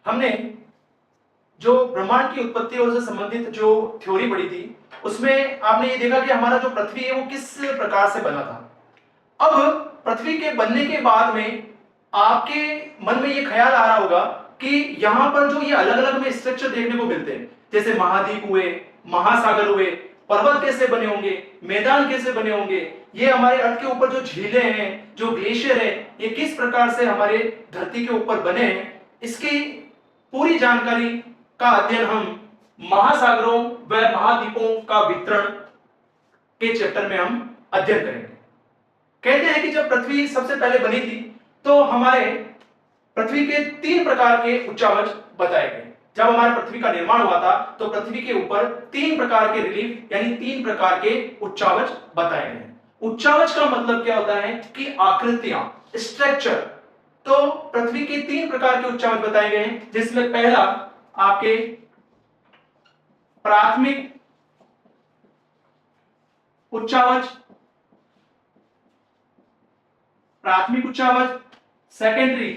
हमने जो ब्रह्मांड की उत्पत्ति और उससे संबंधित जो थ्योरी पढ़ी थी, उसमें आपने ये देखा कि हमारा जो पृथ्वी है वो किस प्रकार से बना था। अब पृथ्वी के बनने के बाद में आपके मन में ये ख्याल आ रहा होगा कि यहां पर जो ये अलग अलग में स्ट्रक्चर देखने को मिलते हैं, जैसे महाद्वीप हुए, महासागर हुए, पर्वत कैसे बने होंगे, मैदान कैसे बने होंगे, ये हमारे अर्थ के ऊपर जो झीलें हैं, जो ग्लेशियर है, ये किस प्रकार से हमारे धरती के ऊपर बने हैं, इसकी पूरी जानकारी का अध्ययन हम महासागरों व महाद्वीपों का वितरण के चैप्टर में हम अध्ययन करेंगे। कहते हैं कि जब पृथ्वी सबसे पहले बनी थी तो हमारे पृथ्वी के 3 प्रकार के उच्चावच बताए गए। जब हमारे पृथ्वी का निर्माण हुआ था तो पृथ्वी के ऊपर 3 प्रकार के रिलीफ यानी 3 प्रकार के उच्चावच बताए गए। उच्चावच का मतलब क्या होता है कि आकृतियां, स्ट्रक्चर। तो पृथ्वी के 3 प्रकार के उच्चावच बताए गए हैं, जिसमें पहला आपके प्राथमिक उच्चावच, प्राथमिक उच्चावच, सेकेंडरी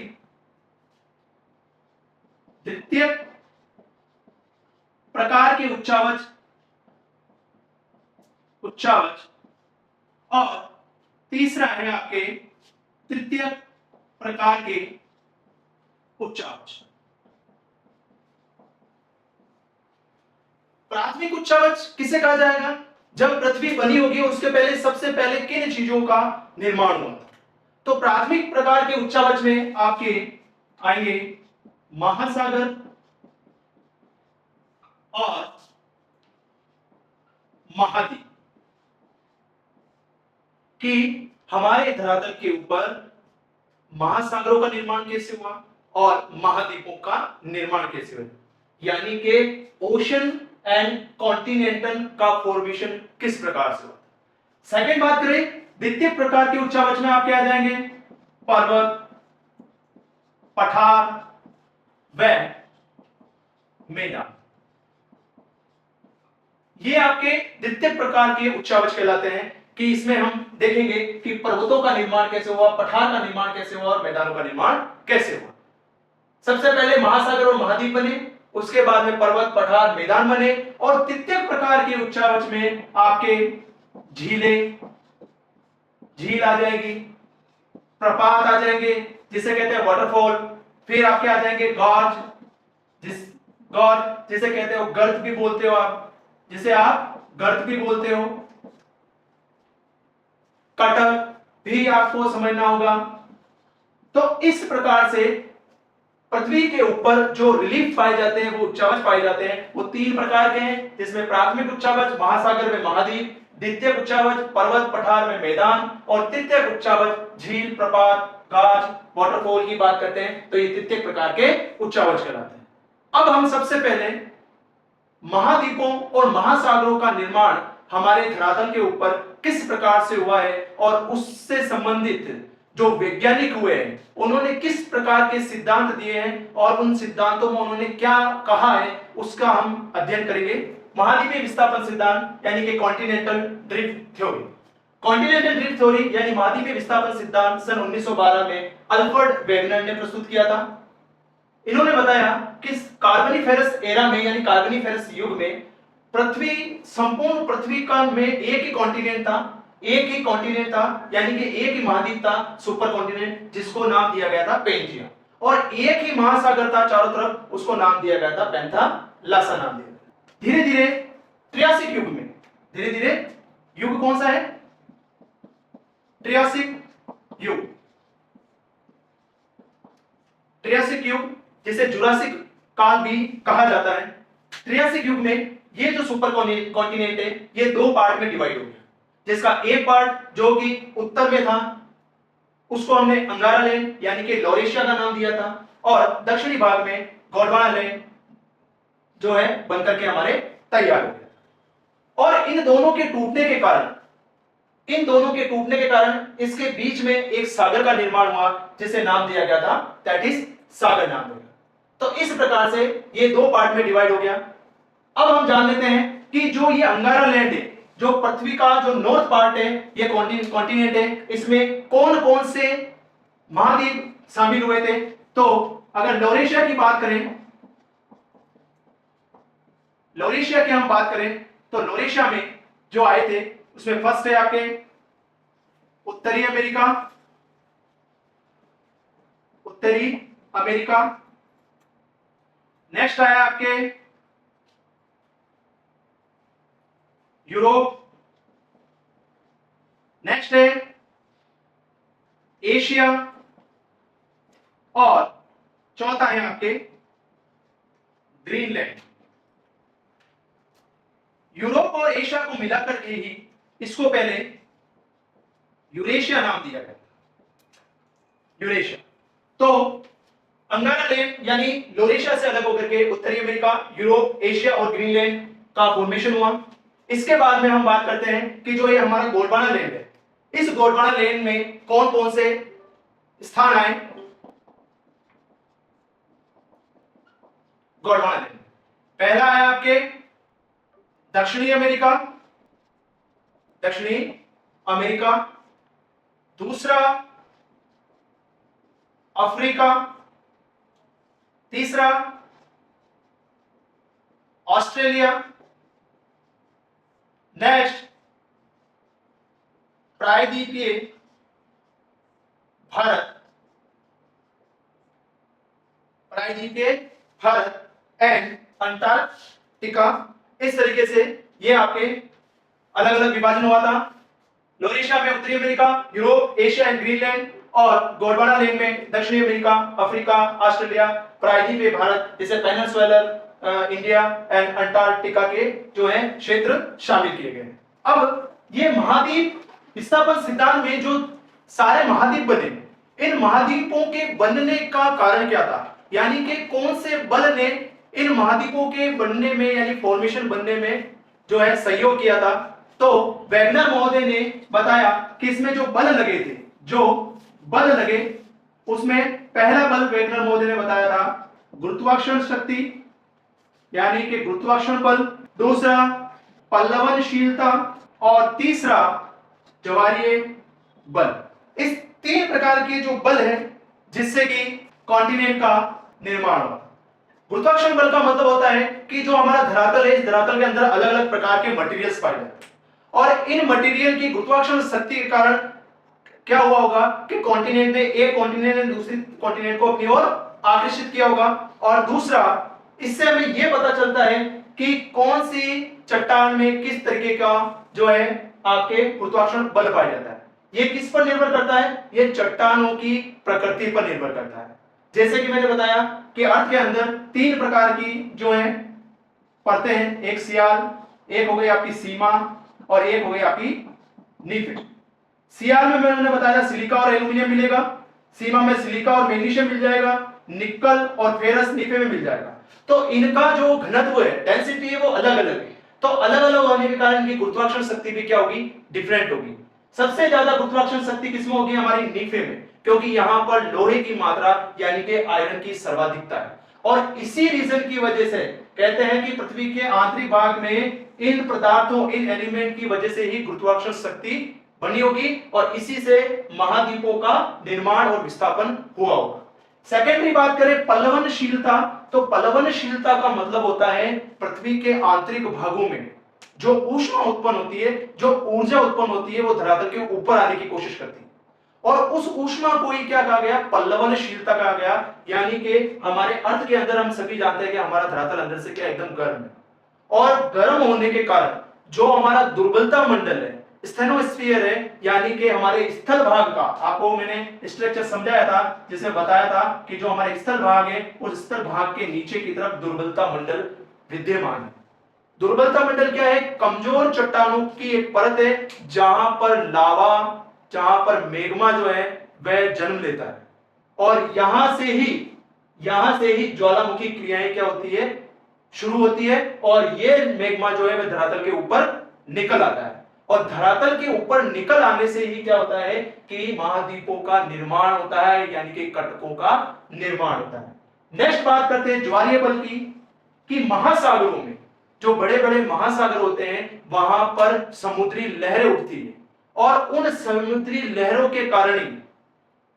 द्वितीय प्रकार के उच्चावच, और तीसरा है आपके तृतीय प्रकार के उच्चावच। प्राथमिक उच्चावच किसे कहा जाएगा? जब पृथ्वी बनी होगी उसके पहले सबसे पहले किन चीजों का निर्माण हुआ था। तो प्राथमिक प्रकार के उच्चावच में आपके आएंगे महासागर और महाद्वीप। कि हमारे धरातल के ऊपर महासागरों का निर्माण कैसे हुआ और महाद्वीपों का निर्माण कैसे हुआ, यानी कि ओशन एंड कॉन्टिनेंटल का फॉर्मेशन किस प्रकार से हुआ। सेकंड बात करें द्वितीय प्रकार के उच्चावच में आपके आ जाएंगे पर्वत, पठार व मैदान। ये आपके द्वितीय प्रकार के उच्चावच कहलाते हैं कि इसमें हम देखेंगे कि पर्वतों का निर्माण कैसे हुआ, पठार का निर्माण कैसे हुआ और मैदानों का निर्माण कैसे हुआ। सबसे पहले महासागर और महाद्वीप बने, उसके बाद में पर्वत, पठार, मैदान बने, और तृतीय प्रकार के उच्चावच में आपके झील आ जाएगी, प्रपात आ जाएंगे जिसे कहते हैं वाटरफॉल, फिर आपके आ जाएंगे गॉर्ज, जिसे कहते हो गर्त भी बोलते हो आप, जिसे आप गर्त भी बोलते हो, कटक भी आपको समझना होगा। तो इस प्रकार से पृथ्वी के ऊपर जो रिलीफ पाए जाते हैं, वो उच्चावच पाए जाते हैं, वो 3 प्रकार के हैं, जिसमें प्राथमिक उच्चावच महासागर में महाद्वीप, द्वितीय उच्चावच पर्वत पठार में मैदान, और तृतीय उच्चावच झील, प्रपात, गाज, वाटरफॉल की बात करते हैं तो ये तृतीय प्रकार के उच्चावच कहलाते हैं। अब हम सबसे पहले महाद्वीपों और महासागरों का निर्माण हमारे धरातल के ऊपर किस प्रकार से हुआ है और उससे संबंधित जो वैज्ञानिक हुए हैं उन्होंने किस प्रकार के सिद्धांत दिए हैं और उन सिद्धांतों में उन्होंने क्या कहा है, उसका हम अध्ययन करेंगे। महाद्वीपीय विस्थापन सिद्धांत यानी कि continental drift theory. Continental drift theory यानी महाद्वीपीय विस्थापन सिद्धांत सन 1912 में अल्फ्रेड वेगनर ने प्रस्तुत किया था। इन्होंने बताया कि कार्बोनिफेरस एरा में यानी कार्बोनिफेरस युग में पृथ्वी, संपूर्ण पृथ्वी का में एक ही कॉन्टिनेंट था, यानी कि एक ही महाद्वीप था, सुपर कॉन्टिनेंट, जिसको नाम दिया गया था पेंजिया, और एक ही महासागर था चारों तरफ, उसको नाम दिया गया था पेंथालासा नाम दिया गया। धीरे धीरे त्रियासिक युग में, धीरे धीरे युग कौन सा है? त्रियासिक युग। त्रियासिक युग जिसे जुरासिक काल भी कहा जाता है। त्रियासिक युग में ये जो सुपर कॉन्टिनेंट है ये 2 पार्ट में डिवाइड हो गया, जिसका एक पार्ट जो कि उत्तर में था उसको हमने अंगारा लैंड यानी कि लॉरेशिया का नाम दिया था, और दक्षिणी भाग में गोंडवाना लैंड जो है बनकर के हमारे तैयार हो गया। और इन दोनों के टूटने के कारण इसके बीच में एक सागर का निर्माण हुआ जिसे नाम दिया गया था, दैट इज सागर नाम दिया। तो इस प्रकार से ये 2 पार्ट में डिवाइड हो गया। अब हम जान लेते हैं कि जो ये अंगारा लैंड है, जो पृथ्वी का जो नॉर्थ पार्ट है, ये कॉन्टिनेंट है, इसमें कौन कौन से महाद्वीप शामिल हुए थे। तो अगर लॉरेशिया की बात करें, लॉरेशिया की हम बात करें तो लॉरेशिया में जो आए थे उसमें फर्स्ट है आपके उत्तरी अमेरिका, उत्तरी अमेरिका। नेक्स्ट आया आपके यूरोप। नेक्स्ट है एशिया और चौथा है आपके ग्रीनलैंड। यूरोप और एशिया को मिलाकर के ही इसको पहले यूरेशिया नाम दिया गया। यूरेशिया तो अंगारा लैंड यानी लॉरेशिया से अलग होकर के उत्तरी अमेरिका, यूरोप, एशिया और ग्रीनलैंड का फॉर्मेशन हुआ। इसके बाद में हम बात करते हैं कि जो ये हमारा गोंडवाना लैंड है, इस गोंडवाना लैंड में कौन कौन से स्थान आए। गोंडवाना लैंड पहला है आपके दक्षिणी अमेरिका, दक्षिणी अमेरिका। दूसरा अफ्रीका। तीसरा ऑस्ट्रेलिया। नेक्स्ट प्रायद्वीपीय भारत, प्रायद्वीपीय भारत एंड अंटार्कटिका। इस तरीके से ये आपके अलग अलग विभाजन हुआ था। लॉरेशिया में उत्तरी America, Europe, Asia and Greenland, और गोंडवाना लैंड में दक्षिणी अमेरिका, अफ्रीका, ऑस्ट्रेलिया, प्रायद्वीपीय भारत जैसे पेनिनसुलर इंडिया एंड अंटार्कटिका के जो है क्षेत्र शामिल किए गए। अब ये महाद्वीप विस्थापन सिद्धांत में जो सारे महाद्वीप बने, इन महाद्वीपों के बनने का कारण क्या था, यानी कि कौन से बल ने इन महाद्वीपों के बनने में यानी फॉर्मेशन बनने में जो है सहयोग किया था। तो वैगनर महोदय ने बताया कि इसमें जो बल लगे थे, जो बल लगे उसमें पहला बल वैगनर महोदय ने बताया था गुरुत्वाकर्षण शक्ति यानी कि गुरुत्वाकर्षण बल, दूसरा पल्लवनशीलता और तीसरा ज्वारीय बल। इस तीन प्रकार के जो बल है जिससे कि कॉन्टिनेंट का निर्माण हुआ। गुरुत्वाकर्षण बल का मतलब होता है कि जो हमारा धरातल है, इस धरातल के अंदर अलग अलग प्रकार के मटेरियल्स पाए जाते हैं और इन मटेरियल की गुरुत्वाकर्षण शक्ति के कारण क्या हुआ होगा कि कॉन्टिनेंट ने, एक कॉन्टिनेंट ने दूसरी कॉन्टिनेंट को अपनी ओर आकर्षित किया होगा। और दूसरा, इससे हमें यह पता चलता है कि कौन सी चट्टान में किस तरीके का जो है आपके गुरुत्वाकर्षण बल पाया जाता है। ये किस पर निर्भर करता है, ये चट्टानों की प्रकृति पर निर्भर करता है। जैसे कि मैंने बताया कि अर्थ के अंदर तीन प्रकार की जो है परतें हैं, एक सियाल, एक हो गई आपकी सीमा और एक हो गई आपकी नीफे। सियाल में मैंने बताया सिलिका और एल्यूमिनियम मिलेगा, सीमा में सिलिका और मैग्नीशियम मिल जाएगा, निकल और फेरस नीफे में मिल जाएगा। तो इनका जो घनत्व है, डेंसिटी है, वो अलग अलग है। तो अलग अलग होने के कारण इनकी गुरुत्वाकर्षण शक्ति भी क्या होगी, डिफरेंट होगी। सबसे ज्यादा गुरुत्वाकर्षण शक्ति किसमें होगी, हमारी नीफे में, क्योंकि यहां पर लोहे की मात्रा यानी कि आयरन की सर्वाधिकता है। और इसी रीजन की वजह से कहते हैं कि पृथ्वी के आंतरिक भाग में इन पदार्थों, इन एलिमेंट की वजह से ही गुरुत्वाकर्षण शक्ति बनी होगी और इसी से महाद्वीपों का निर्माण और विस्थापन हुआ होगा। सेकेंडरी बात करें पल्लवनशीलता, तो पल्लवनशीलता का मतलब होता है पृथ्वी के आंतरिक भागों में जो ऊष्मा उत्पन्न होती है, जो ऊर्जा उत्पन्न होती है, वो धरातल के ऊपर आने की कोशिश करती है और उस ऊष्मा को ही क्या कहा गया, पल्लवनशीलता कहा गया। यानी कि हमारे अर्थ के अंदर हम सभी जानते हैं कि हमारा धरातल अंदर से क्या एकदम गर्म है और गर्म होने के कारण जो हमारा दुर्बलता मंडल है, स्टेनोस्फीयर है, यानी कि हमारे स्थल भाग का, आपको मैंने स्ट्रक्चर समझाया था जिसमें बताया था कि जो हमारे स्थल भाग है उस स्थल भाग के नीचे की तरफ दुर्बलता मंडल विद्यमान है। दुर्बलता मंडल क्या है, कमजोर चट्टानों की एक परत है जहां पर लावा, जहां पर मेग्मा जो है वह जन्म लेता है और यहां से ही ज्वालामुखी क्रियाएं क्या होती है, शुरू होती है और ये मेग्मा जो है वह धरातल के ऊपर निकल आता है और धरातल के ऊपर निकल आने से ही क्या होता है कि महाद्वीपों का निर्माण होता है, यानी कि कटकों का निर्माण होता है। नेक्स्ट बात करते हैं ज्वारीय बल की, कि महासागरों में जो बड़े बड़े महासागर होते हैं वहां पर समुद्री लहरें उठती है और उन समुद्री लहरों के कारण ही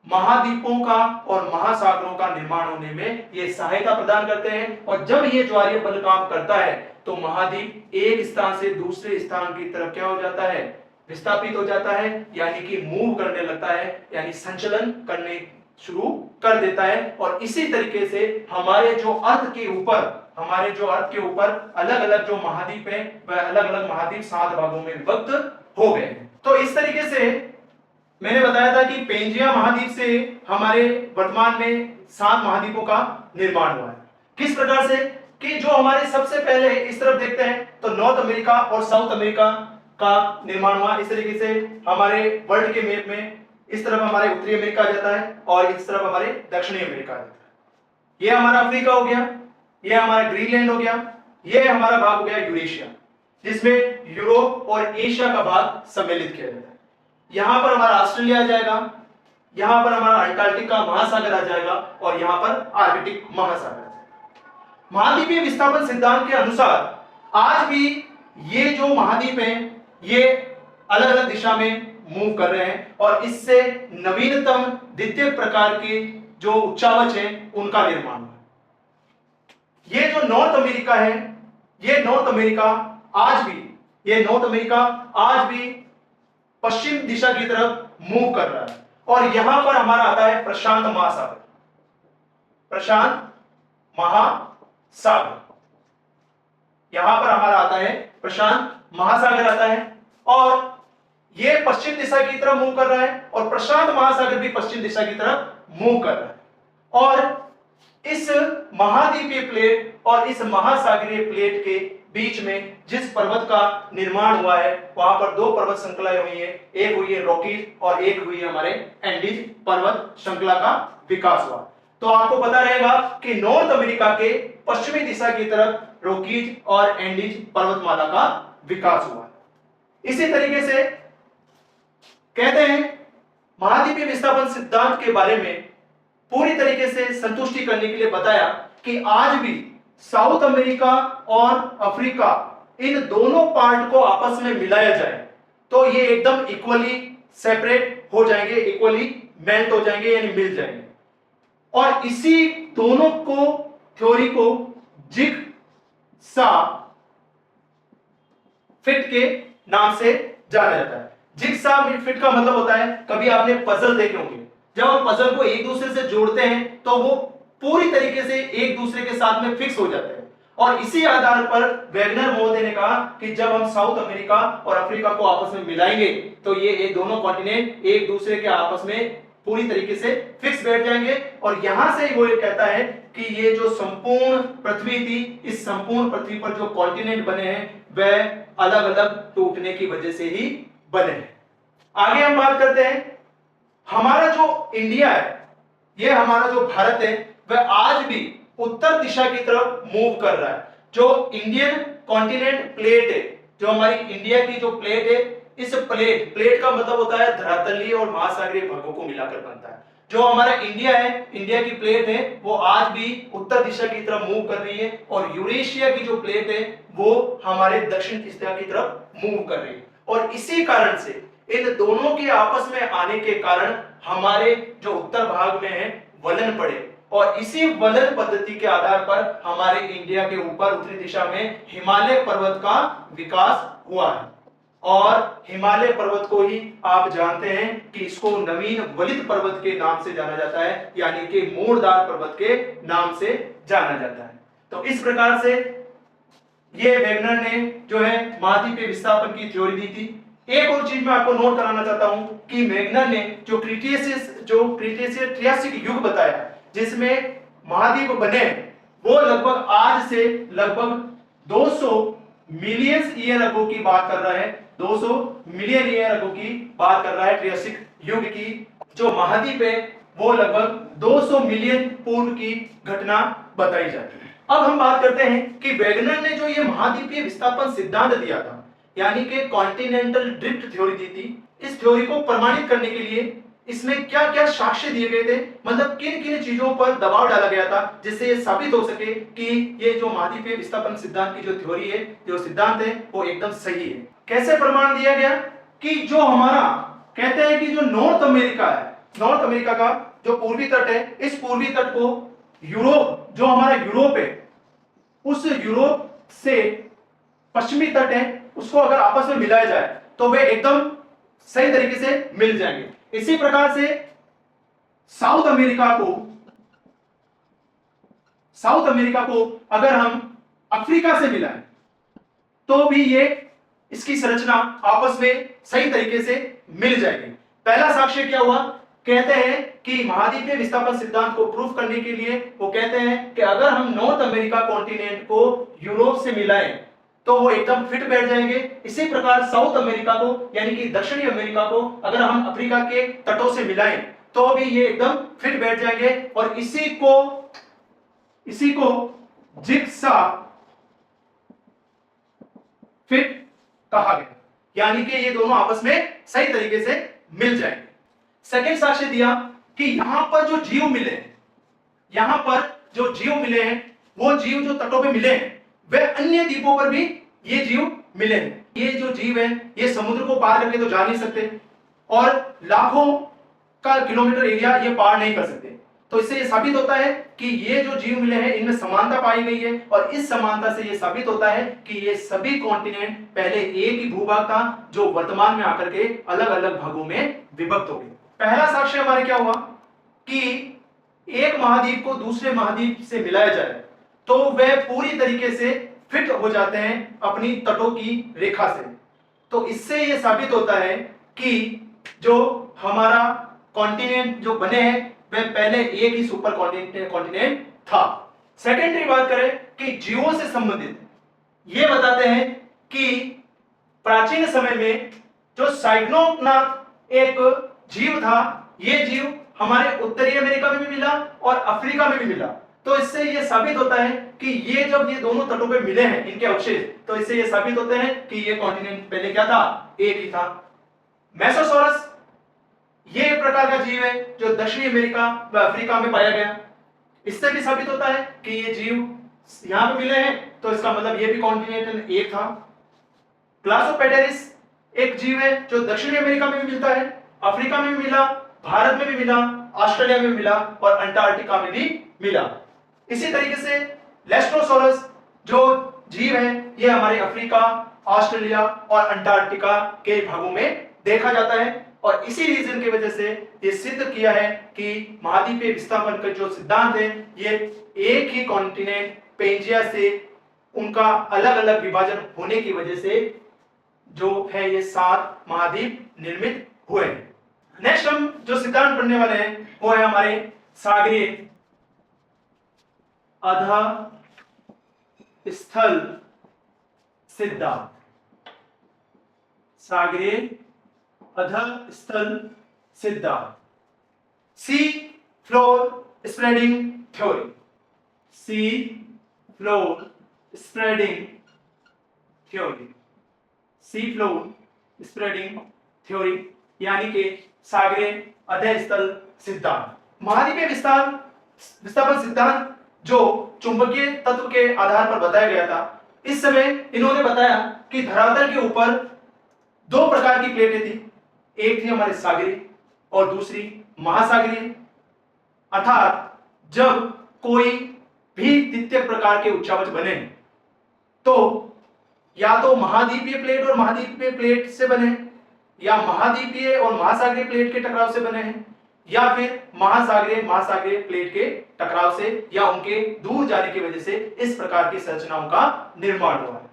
महाद्वीपों का और महासागरों का निर्माण होने में ये सहायता प्रदान करते हैं। और जब ये ज्वारीय बल काम करता है तो महाद्वीप एक स्थान से दूसरे स्थान की तरफ क्या हो जाता है, विस्थापित हो जाता है, यानी कि मूव करने लगता है, यानी संचलन करने शुरू कर देता है। और इसी तरीके से हमारे जो अर्थ के ऊपर अलग अलग जो महाद्वीप हैं वह अलग अलग महाद्वीप 7 भागों में विभक्त हो गए हैं। तो इस तरीके से मैंने बताया था कि पेंजिया महाद्वीप से हमारे वर्तमान में 7 महाद्वीपों का निर्माण हुआ है। किस प्रकार से कि जो हमारे सबसे पहले इस तरफ देखते हैं तो नॉर्थ अमेरिका और साउथ अमेरिका का निर्माण हुआ। इस तरीके से हमारे वर्ल्ड के मैप में इस तरफ हमारे उत्तरी अमेरिका आ जाता है और इस तरफ हमारे दक्षिणी अमेरिका आ जाता है। यह हमारा अफ्रीका हो गया, यह हमारा ग्रीनलैंड हो गया, यह हमारा भाग हो गया यूरेशिया, जिसमें यूरोप और एशिया का भाग सम्मिलित किया जाता है। यहां पर हमारा ऑस्ट्रेलिया आ जाएगा, यहां पर हमारा अंटार्कटिक का महासागर आ जाएगा और यहां पर आर्कटिक महासागर आ जाएगा। महाद्वीपीय विस्थापन सिद्धांत के अनुसार आज भी ये जो महाद्वीप हैं ये अलग अलग दिशा में मूव कर रहे हैं और इससे नवीनतम द्वितीय प्रकार के जो उच्चावच हैं उनका निर्माण हुआ। ये जो नॉर्थ अमेरिका है, ये नॉर्थ अमेरिका आज भी पश्चिम दिशा की तरफ मूव कर रहा है और यहां पर हमारा आता है प्रशांत महासागर। यहां पर हमारा आता है प्रशांत महासागर आता है और यह पश्चिम दिशा की तरफ मूव कर रहा है और प्रशांत महासागर भी पश्चिम दिशा की तरफ मूव कर रहा है। और इस महाद्वीपीय प्लेट और इस महासागरीय प्लेट के बीच में जिस पर्वत का निर्माण हुआ है वहां पर 2 पर्वत श्रृंखलाएं हुई है, एक हुई है रॉकीज और एक हुई है हमारे एंडीज पर्वत श्रृंखला का विकास हुआ। तो आपको पता रहेगा कि नॉर्थ अमेरिका के पश्चिमी दिशा की तरफ रॉकीज और एंडीज पर्वतमाला का विकास हुआ। इसी तरीके से कहते हैं महाद्वीपीय विस्थापन सिद्धांत के बारे में पूरी तरीके से संतुष्टि करने के लिए बताया कि आज भी साउथ अमेरिका और अफ्रीका इन दोनों पार्ट को आपस में मिलाया जाए तो ये एकदम इक्वली सेपरेट हो जाएंगे, इक्वली मेल्ट हो जाएंगे यानी मिल जाएंगे। और इसी दोनों को थ्योरी को जिगसा फिट के नाम से जाना जाता है। जिगसा फिट का मतलब होता है, कभी आपने पजल देखे होंगे, जब हम पजल को एक दूसरे से जोड़ते हैं तो वो पूरी तरीके से एक दूसरे के साथ में फिक्स हो जाते हैं। और इसी आधार पर वेगनर महोदय ने कहा कि जब हम साउथ अमेरिका और अफ्रीका को आपस में मिलाएंगे तो ये दोनों कॉन्टिनेंट एक दूसरे के आपस में पूरी तरीके से फिक्स बैठ जाएंगे। और यहां से वो ये कहता है कि ये जो संपूर्ण पृथ्वी थी, इस संपूर्ण पृथ्वी पर जो कॉन्टिनेंट बने हैं वह अलग अलग टूटने की वजह से ही बने हैं। आगे हम बात करते हैं, हमारा जो इंडिया है, ये हमारा जो भारत है वह आज भी उत्तर दिशा की तरफ मूव कर रहा है। जो इंडियन कॉन्टिनेंट प्लेट है, जो हमारी इंडिया की जो प्लेट है, इस प्लेट का मतलब होता है धरातलीय और महासागरीय भागों को मिलाकर बनता है। जो हमारा इंडिया है, इंडिया की प्लेट है, वो आज भी उत्तर दिशा की तरफ मूव कर रही है और यूरेशिया की जो प्लेट है वो हमारे दक्षिण दिशा की तरफ मूव कर रही है। और इसी कारण से इन दोनों के आपस में आने के कारण हमारे जो उत्तर भाग में है वलन पड़े और इसी वलन पद्धति के आधार पर हमारे इंडिया के ऊपर उत्तरी दिशा में हिमालय पर्वत का विकास हुआ है। और हिमालय पर्वत को ही आप जानते हैं कि इसको नवीन वलित पर्वत के नाम से जाना जाता है, यानी कि मोड़दार पर्वत के नाम से जाना जाता है। तो इस प्रकार से ये वेगनर ने जो है महाद्वीपीय विस्थापन की थ्योरी दी थी। एक और चीज मैं आपको नोट कराना चाहता हूं कि वेगनर ने जो क्रीटेशियस ट्रियासिक युग बताया जिसमें महाद्वीप बने, वो लगभग आज से लगभग 200 मिलियन ईयर अगो की बात कर रहा है, 200 मिलियन ईयर अगो की बात कर रहा है। ट्रियासिक युग की जो महाद्वीप है वो लगभग 200 मिलियन पूर्व की घटना बताई जाती है। अब हम बात करते हैं कि वेगनर ने जो ये महाद्वीपीय विस्थापन सिद्धांत दिया था, यानी कि कॉन्टिनेंटल ड्रिफ्ट थ्योरी दी थी, इस थ्योरी को प्रमाणित करने के लिए इसमें क्या क्या साक्ष्य दिए गए थे, मतलब किन किन चीजों पर दबाव डाला गया था जिससे ये साबित हो सके कि ये जो महाद्वीपीय विस्थापन सिद्धांत की जो थ्योरी है, जो सिद्धांत है, वो एकदम सही है। कैसे प्रमाण दिया गया कि जो हमारा कहते हैं कि जो नॉर्थ अमेरिका है, नॉर्थ अमेरिका का जो पूर्वी तट है, इस पूर्वी तट को यूरोप, जो हमारा यूरोप है, उस यूरोप से पश्चिमी तट है, उसको अगर आपस में मिलाया जाए तो वे एकदम सही तरीके से मिल जाएंगे। इसी प्रकार से साउथ अमेरिका को अगर हम अफ्रीका से मिलाएं तो भी ये इसकी संरचना आपस में सही तरीके से मिल जाएगी। पहला साक्ष्य क्या हुआ? कहते हैं कि महाद्वीपीय विस्थापन सिद्धांत को प्रूफ करने के लिए वो कहते हैं कि अगर हम नॉर्थ अमेरिका कॉन्टिनेंट को यूरोप से मिलाएं तो वो एकदम फिट बैठ जाएंगे। इसी प्रकार साउथ अमेरिका को यानी कि दक्षिणी अमेरिका को अगर हम अफ्रीका के तटों से मिलाएं तो भी ये एकदम फिट बैठ जाएंगे। और इसी को जिग्सा फिट कहा गया, यानी कि ये दोनों आपस में सही तरीके से मिल जाएंगे। सेकंड साक्ष्य दिया कि यहां पर जो जीव मिले हैं, वो जीव जो तटों पे मिले हैं वे अन्य द्वीपों पर भी ये जीव मिले हैं। ये जो जीव है ये समुद्र को पार करके तो जा नहीं सकते और लाखों का किलोमीटर एरिया ये पार नहीं कर सकते। तो इससे ये साबित होता है कि ये जो जीव मिले हैं इनमें समानता पाई गई है और इस समानता से ये साबित होता है कि ये सभी कॉन्टिनेंट पहले एक ही भूभाग था जो वर्तमान में आकर के अलग अलग भागों में विभक्त हो गए। पहला साक्ष्य हमारे क्या हुआ कि एक महाद्वीप को दूसरे महाद्वीप से मिलाया जाए तो वह पूरी तरीके से फिट हो जाते हैं अपनी तटों की रेखा से। तो इससे यह साबित होता है कि जो हमारा कॉन्टिनेंट जो बने हैं वह पहले एक ही सुपर कॉन्टिनेंट था। सेकेंडरी बात करें कि जीवों से संबंधित ये बताते हैं कि प्राचीन समय में जो साइक्लोपनाथ एक जीव था, ये जीव हमारे उत्तरी अमेरिका में भी मिला और अफ्रीका में भी मिला। तो इससे यह साबित होता है कि ये जब ये दोनों तटों पे मिले हैं इनके अवशेष, तो इससे यह साबित होते हैं कि ये कॉन्टिनेंट पहले क्या था? एक ही था। मेसोसोरस ये एक प्रकार का जीव है जो दक्षिणी अमेरिका व अफ्रीका में पाया गया। इससे भी साबित होता है कि ये जीव यहां पे मिले हैं, तो इसका मतलब ये भी कॉन्टिनेंट एक था। ग्लासोपेटेरिस एक जीव है जो दक्षिणी अमेरिका में भी मिलता है, अफ्रीका में भी मिला, भारत में भी मिला, ऑस्ट्रेलिया में भी मिला और अंटार्कटिका में भी मिला। इसी तरीके से लेस्ट्रोसोरस जो जीव है ये हमारे अफ्रीका, ऑस्ट्रेलिया और अंटार्कटिका के भागों में देखा जाता है। और इसी रीजन की वजह से ये सिद्ध किया है कि महाद्वीपीय विस्थापन का जो सिद्धांत है ये एक ही कॉन्टिनेंट पेंजिया से उनका अलग अलग विभाजन होने की वजह से जो है ये 7 महाद्वीप निर्मित हुए हैं। नेक्स्ट हम जो सिद्धांत पढ़ने वाले हैं वो है हमारे सागरीय अधःस्थल सिद्धांत। सागरीय अधःस्थल सिद्धांत, sea floor spreading theory. Sea floor spreading theory, sea floor spreading theory यानी कि सागरीय अधःस्थल सिद्धांत। महाद्वीपीय विस्थापन सिद्धांत जो चुंबकीय तत्व के आधार पर बताया गया था, इस समय इन्होंने बताया कि धरातल के ऊपर 2 प्रकार की प्लेटें थी, एक थी हमारे सागरीय और दूसरी महासागरीय। अर्थात जब कोई भी द्वितीय प्रकार के उच्चावच बने तो या तो महाद्वीपीय प्लेट और महाद्वीपीय प्लेट से बने, या महाद्वीपीय और महासागरीय प्लेट के टकराव से बने हैं, या फिर महासागरीय प्लेट के टकराव से या उनके दूर जाने की वजह से इस प्रकार की संरचनाओं का निर्माण हुआ है।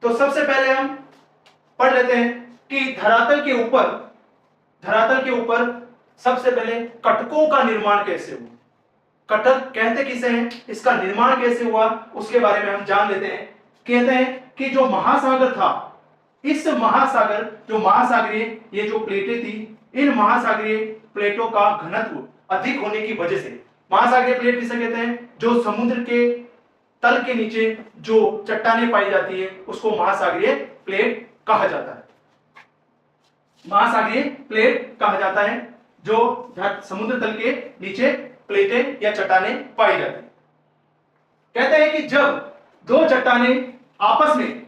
तो सबसे पहले हम पढ़ लेते हैं कि धरातल के ऊपर सबसे पहले कटकों का निर्माण कैसे हुआ। कटक कहते किसे हैं, इसका निर्माण कैसे हुआ उसके बारे में हम जान लेते हैं। कहते हैं कि जो महासागर था, इस महासागर जो महासागरीय ये जो प्लेटें थी, इन महासागरीय प्लेटों का घनत्व अधिक होने की वजह से, महासागरीय प्लेट किसे कहते हैं? जो समुद्र के तल के नीचे जो चट्टानें पाई जाती है उसको महासागरीय प्लेट कहा जाता है। महासागरीय प्लेट कहा जाता है जो समुद्र तल के नीचे प्लेटें या चट्टानें पाई जाती है। कहते हैं कि जब 2 चट्टानें आपस में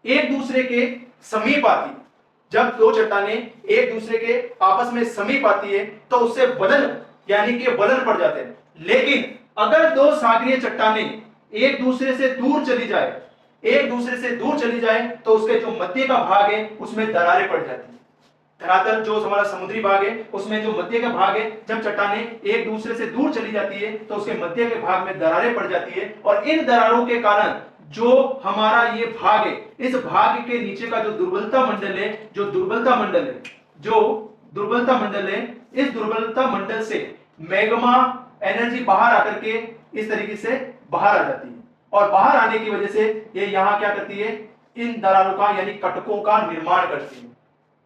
एक दूसरे के समीप आती जब दो चट्टानें एक दूसरे के आपस में समीप आती है तो उससे वलन यानी कि वलन पड़ जाते हैं। लेकिन अगर दो सागरीय चट्टानें एक दूसरे से दूर चली जाए, एक दूसरे से दूर चली जाए तो उसके जो मध्य का भाग है उसमें दरारें पड़ जाती है। धरातल जो हमारा समुद्री भाग है उसमें जो मध्य का भाग है, जब चट्टानें एक दूसरे से दूर चली जाती है तो उसके मध्य के भाग में दरारें पड़ जाती है, और इन दरारों के कारण जो हमारा ये भाग है, इस भाग के नीचे का जो दुर्बलता मंडल है, जो दुर्बलता मंडल है, इस दुर्बलता मंडल से मैग्मा एनर्जी बाहर आकर के इस तरीके से बाहर आ जाती है, और बाहर आने की वजह से ये यहां क्या करती है, इन दरारों का यानी कटकों का निर्माण करती है।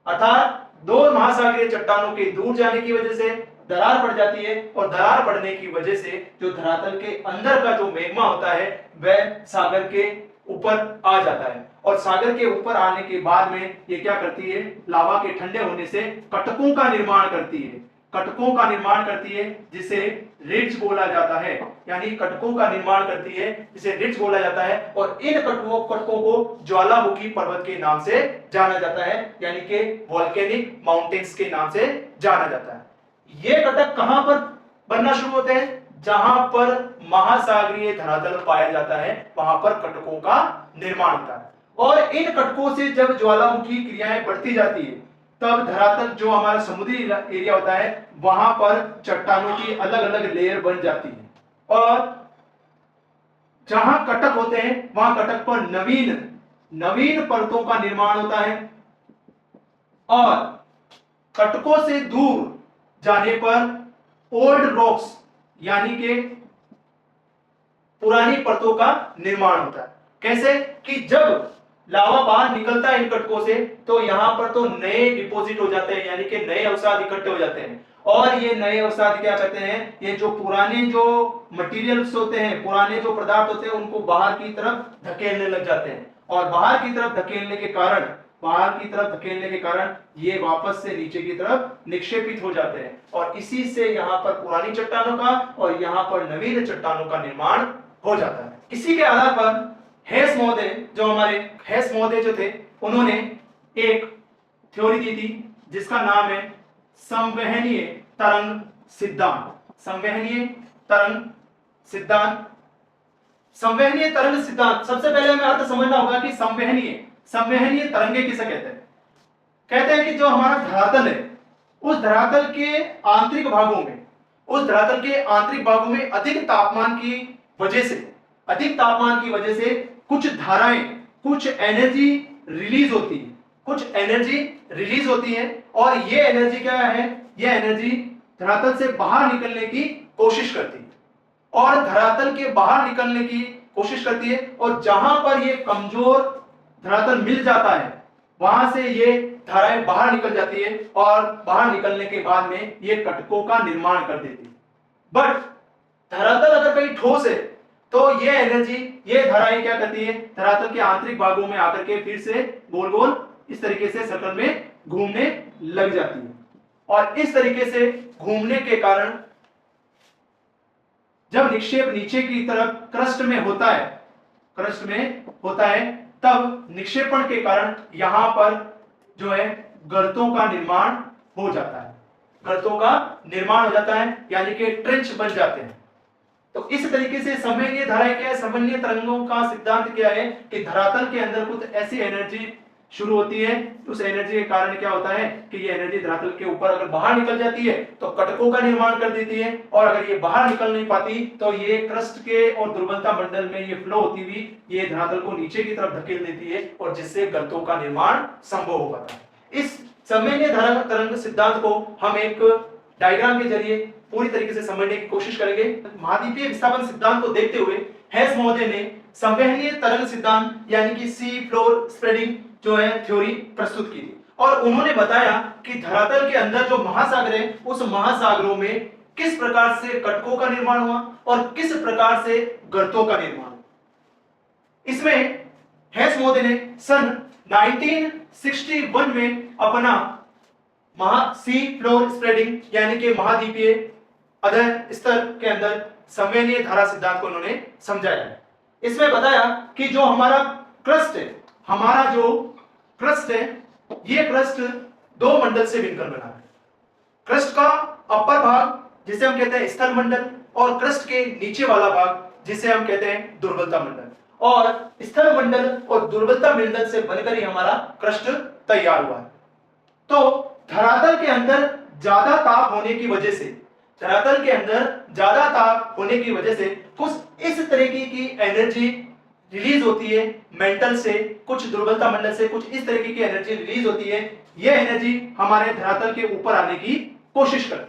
अर्थात दो महासागरीय चट्टानों के दूर जाने की वजह से दरार पड़ जाती है, और दरार पड़ने की वजह से जो धरातल के अंदर का जो मैग्मा होता है वह सागर के ऊपर आ जाता है, और सागर के ऊपर आने के बाद में ये क्या करती है, लावा के ठंडे होने से कटकों का निर्माण करती है, कटकों का निर्माण करती है जिसे रिड्ज बोला जाता है, यानी कटकों का निर्माण करती है जिसे रिड्ज बोला जाता है, और इन कटकों को ज्वालामुखी पर्वत के नाम से जाना जाता है, यानी कि वोल्केनिक माउंटेन्स के नाम से जाना जाता है। ये कटक कहां पर बनना शुरू होते हैं, जहां पर महासागरीय धरातल पाया जाता है वहां पर कटकों का निर्माण होता है, और इन कटकों से जब ज्वालामुखी क्रियाएं बढ़ती जाती है तब धरातल जो हमारा समुद्री एरिया होता है वहां पर चट्टानों की अलग अलग लेयर बन जाती है, और जहां कटक होते हैं वहां कटक पर नवीन परतों का निर्माण होता है, और कटकों से दूर जाने पर ओल्ड रॉक्स यानी कि पुरानी परतों का निर्माण होता है। कैसे कि जब लावा बाहर निकलता है इन कटकों से तो यहां पर तो नए डिपॉजिट हो जाते हैं, यानी कि नए अवसाद इकट्ठे हो जाते हैं, और ये नए अवसाद क्या करते हैं, ये जो पुराने जो मटेरियल्स होते हैं, पुराने जो पदार्थ होते हैं उनको बाहर की तरफ धकेलने लग जाते हैं, और बाहर की तरफ धकेलने के कारण ये वापस से नीचे की तरफ निक्षेपित हो जाते हैं, और इसी से यहाँ पर पुरानी चट्टानों का और यहाँ पर नवीन चट्टानों का निर्माण हो जाता है। इसी के आधार पर हेस महोदय जो थे उन्होंने एक थ्योरी दी थी जिसका नाम है संवहनीय तरंग सिद्धांत। सबसे पहले हमें अर्थ समझना होगा कि संवहनीय तरंगे किसे कहते हैं। कहते हैं कि जो हमारा धरातल है उस धरातल के आंतरिक भागों में अधिक तापमान की वजह से कुछ धाराएं, कुछ एनर्जी रिलीज होती है, और ये एनर्जी क्या है, ये एनर्जी धरातल से बाहर निकलने की कोशिश करती है, और धरातल के बाहर निकलने की कोशिश करती है, और जहां पर ये कमजोर धरातल मिल जाता है वहां से ये धाराएं बाहर निकल जाती है, और बाहर निकलने के बाद में ये कटकों का निर्माण कर देती है। बट धरातल अगर कहीं ठोस है तो ये एनर्जी, ये धाराएं क्या करती है, धरातल के आंतरिक भागों में आकर के फिर से गोल गोल इस तरीके से सर्कल में घूमने लग जाती है, और इस तरीके से घूमने के कारण जब निक्षेप नीचे की तरफ क्रस्ट में होता है तब निक्षेपण के कारण यहां पर जो है गर्तों का निर्माण हो जाता है, यानी कि ट्रेंच बन जाते हैं। तो इस तरीके से संवहनीय धाराएं क्या है, संवहनीय तरंगों का सिद्धांत क्या है कि धरातल के अंदर कुछ ऐसी एनर्जी शुरू होती है, उस एनर्जी के कारण क्या होता है कि ये एनर्जी धरातल के ऊपर अगर बाहर निकल जाती है तो कटकों का निर्माण कर देती है, और अगर ये बाहर निकल नहीं पाती तो ये क्रस्ट के और दुर्बलता मंडल में ये फ्लो होती हुई ये धरातल को नीचे की तरफ धकेल देती है, और जिससे गर्तों का निर्माण संभव हो पाता है। इस संवहनीय तरंग सिद्धांत को हम एक डायग्राम के जरिए पूरी तरीके से समझने की कोशिश करेंगे। महाद्वीपीय विस्थापन सिद्धांत को देखते हुए हेस महोदय ने संवहनीय तरंग सिद्धांत यानी कि सी फ्लोर स्प्रेडिंग जो है थ्योरी प्रस्तुत की थी, और उन्होंने बताया कि धरातल के अंदर जो महासागर है उस महासागरों में किस प्रकार से कटकों का निर्माण हुआ और किस प्रकार से गर्तों का निर्माण। इसमें हेस महोदय ने सन 1961 में अपना सी फ्लोर स्प्रेडिंग यानी कि महाद्वीपीय अध्ययन स्तर के अंदर संवहनीय धारा सिद्धांत को उन्होंने समझाया। इसमें बताया कि जो हमारा क्रस्ट है ये क्रस्ट दो मंडल से मिलकर बना है। क्रस्ट का अपर भाग जिसे हम कहते हैं स्थल मंडल, और क्रस्ट के नीचे वाला भाग जिसे हम कहते हैं दुर्बलता मंडल। और स्थल मंडल और दुर्बलता मंडल से बनकर ही हमारा क्रस्ट तैयार हुआ है। तो धरातल के अंदर ज्यादा ताप होने की वजह से, धरातल के अंदर ज्यादा ताप होने की वजह से कुछ इस तरीके की एनर्जी रिलीज होती है मेंटल से, कुछ दुर्बलता मंडल से कुछ इस तरीके की एनर्जी रिलीज होती है। यह एनर्जी हमारे धरातल के ऊपर आने की कोशिश करती है।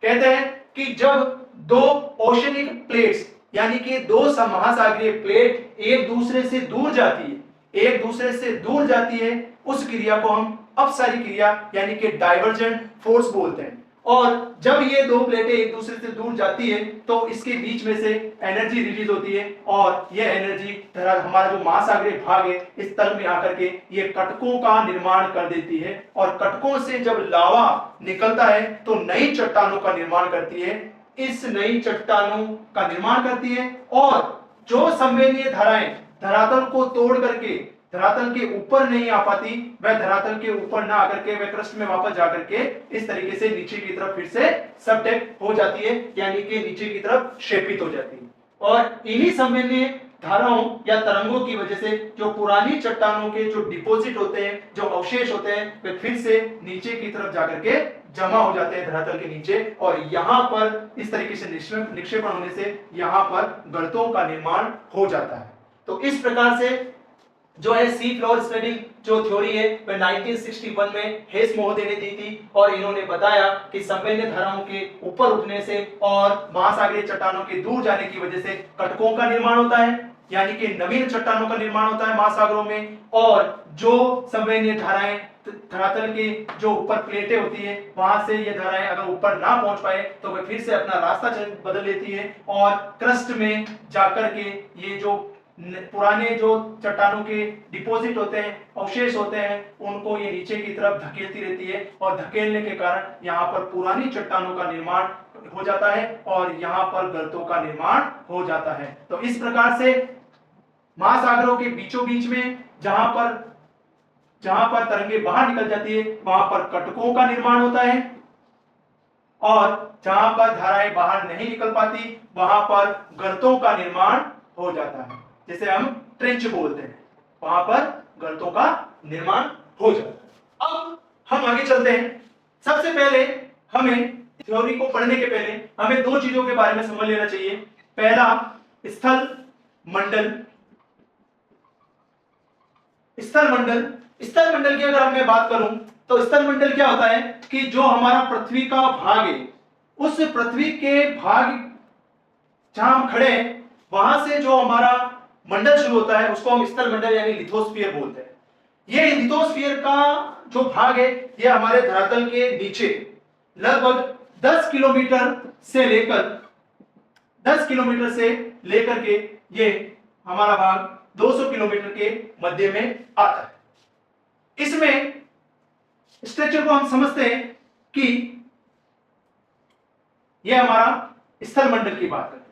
कहते हैं कि जब दो ओशनिक प्लेट्स यानी कि दो महासागरीय प्लेट एक दूसरे से दूर जाती है, एक दूसरे से दूर जाती है, उस क्रिया को हम अपसारी क्रिया यानी कि डाइवर्जेंट फोर्स बोलते हैं। और जब ये दो प्लेटें एक दूसरे से दूर जाती है तो इसके बीच में से एनर्जी रिलीज होती है, और ये एनर्जी हमारा जो महासागरीय भाग है इस तल में आकर के ये कटकों का निर्माण कर देती है, और कटकों से जब लावा निकलता है तो नई चट्टानों का निर्माण करती है। इस नई चट्टानों का निर्माण करती है, और जो संवेदनीय धाराएं धरातल को तोड़ करके धरातल के ऊपर नहीं आ पाती, वह धरातल के ऊपर ना आकर के वह क्रस्ट में वापस जाकर के इस तरीके से नीचे की तरफ फिर से सबटेक्ट हो जाती है, यानी कि नीचे की तरफ शेपित हो जाती है। और इन्हीं संवेदनीय धाराओं या तरंगों की वजह से जो पुरानी चट्टानों के जो डिपॉजिट होते हैं, जो अवशेष होते हैं, वे फिर से नीचे की तरफ जाकर के जमा हो जाते हैं धरातल के नीचे, और यहां पर इस तरीके से निक्षेपण होने से यहां पर गर्तों का निर्माण हो जाता है। तो इस प्रकार से जो है सी फ्लोर स्प्रेडिंग जो थ्योरी है वह 1961 में हेस महोदय ने दी थी, और इन्होंने बताया कि संवेदनीय धाराओं के ऊपर उठने से और महासागरीय चट्टानों के दूर जाने की वजह से कटकों का निर्माण होता है, यानी कि नवीन चट्टानों का निर्माण होता है महासागरों में। और जो संवेदनीय धाराएं धरातल की जो ऊपर प्लेटें होती है वहां से ये धाराएं अगर ऊपर ना पहुंच पाए तो वे फिर से अपना रास्ता बदल लेती है, और क्रस्ट में जाकर के ये जो पुराने जो चट्टानों के डिपॉजिट होते हैं, अवशेष होते हैं, उनको ये नीचे की तरफ धकेलती रहती है, और धकेलने के कारण यहाँ पर पुरानी चट्टानों का निर्माण हो जाता है और यहाँ पर गर्तों का निर्माण हो जाता है। तो इस प्रकार से महासागरों के बीचों बीच में जहां पर तरंगे बाहर निकल जाती है वहां पर कटकों का निर्माण होता है, और जहां पर धाराएं बाहर नहीं निकल पाती वहां पर गर्तों का निर्माण हो जाता है, जिसे हम ट्रेंच बोलते हैं, वहां पर गर्तों का निर्माण हो जाता है। अब हम आगे चलते हैं। सबसे पहले हमें थ्योरी को पढ़ने के पहले हमें दो चीजों के बारे में समझ लेना चाहिए। पहला, स्थल मंडल। स्थल मंडल की अगर मैं बात करूं तो स्थल मंडल क्या होता है कि जो हमारा पृथ्वी का भाग है, उस पृथ्वी के भाग जहां हम खड़े हैं वहां से जो हमारा मंडल शुरू होता है उसको हम स्थल मंडल यानी लिथोस्फीयर बोलते हैं। ये लिथोस्फीयर का जो भाग है ये हमारे धरातल के नीचे लगभग 10 किलोमीटर से लेकर के ये हमारा भाग 200 किलोमीटर के मध्य में आता है। इसमें स्ट्रक्चर को हम समझते हैं कि यह हमारा स्थल मंडल की बात करते हैं।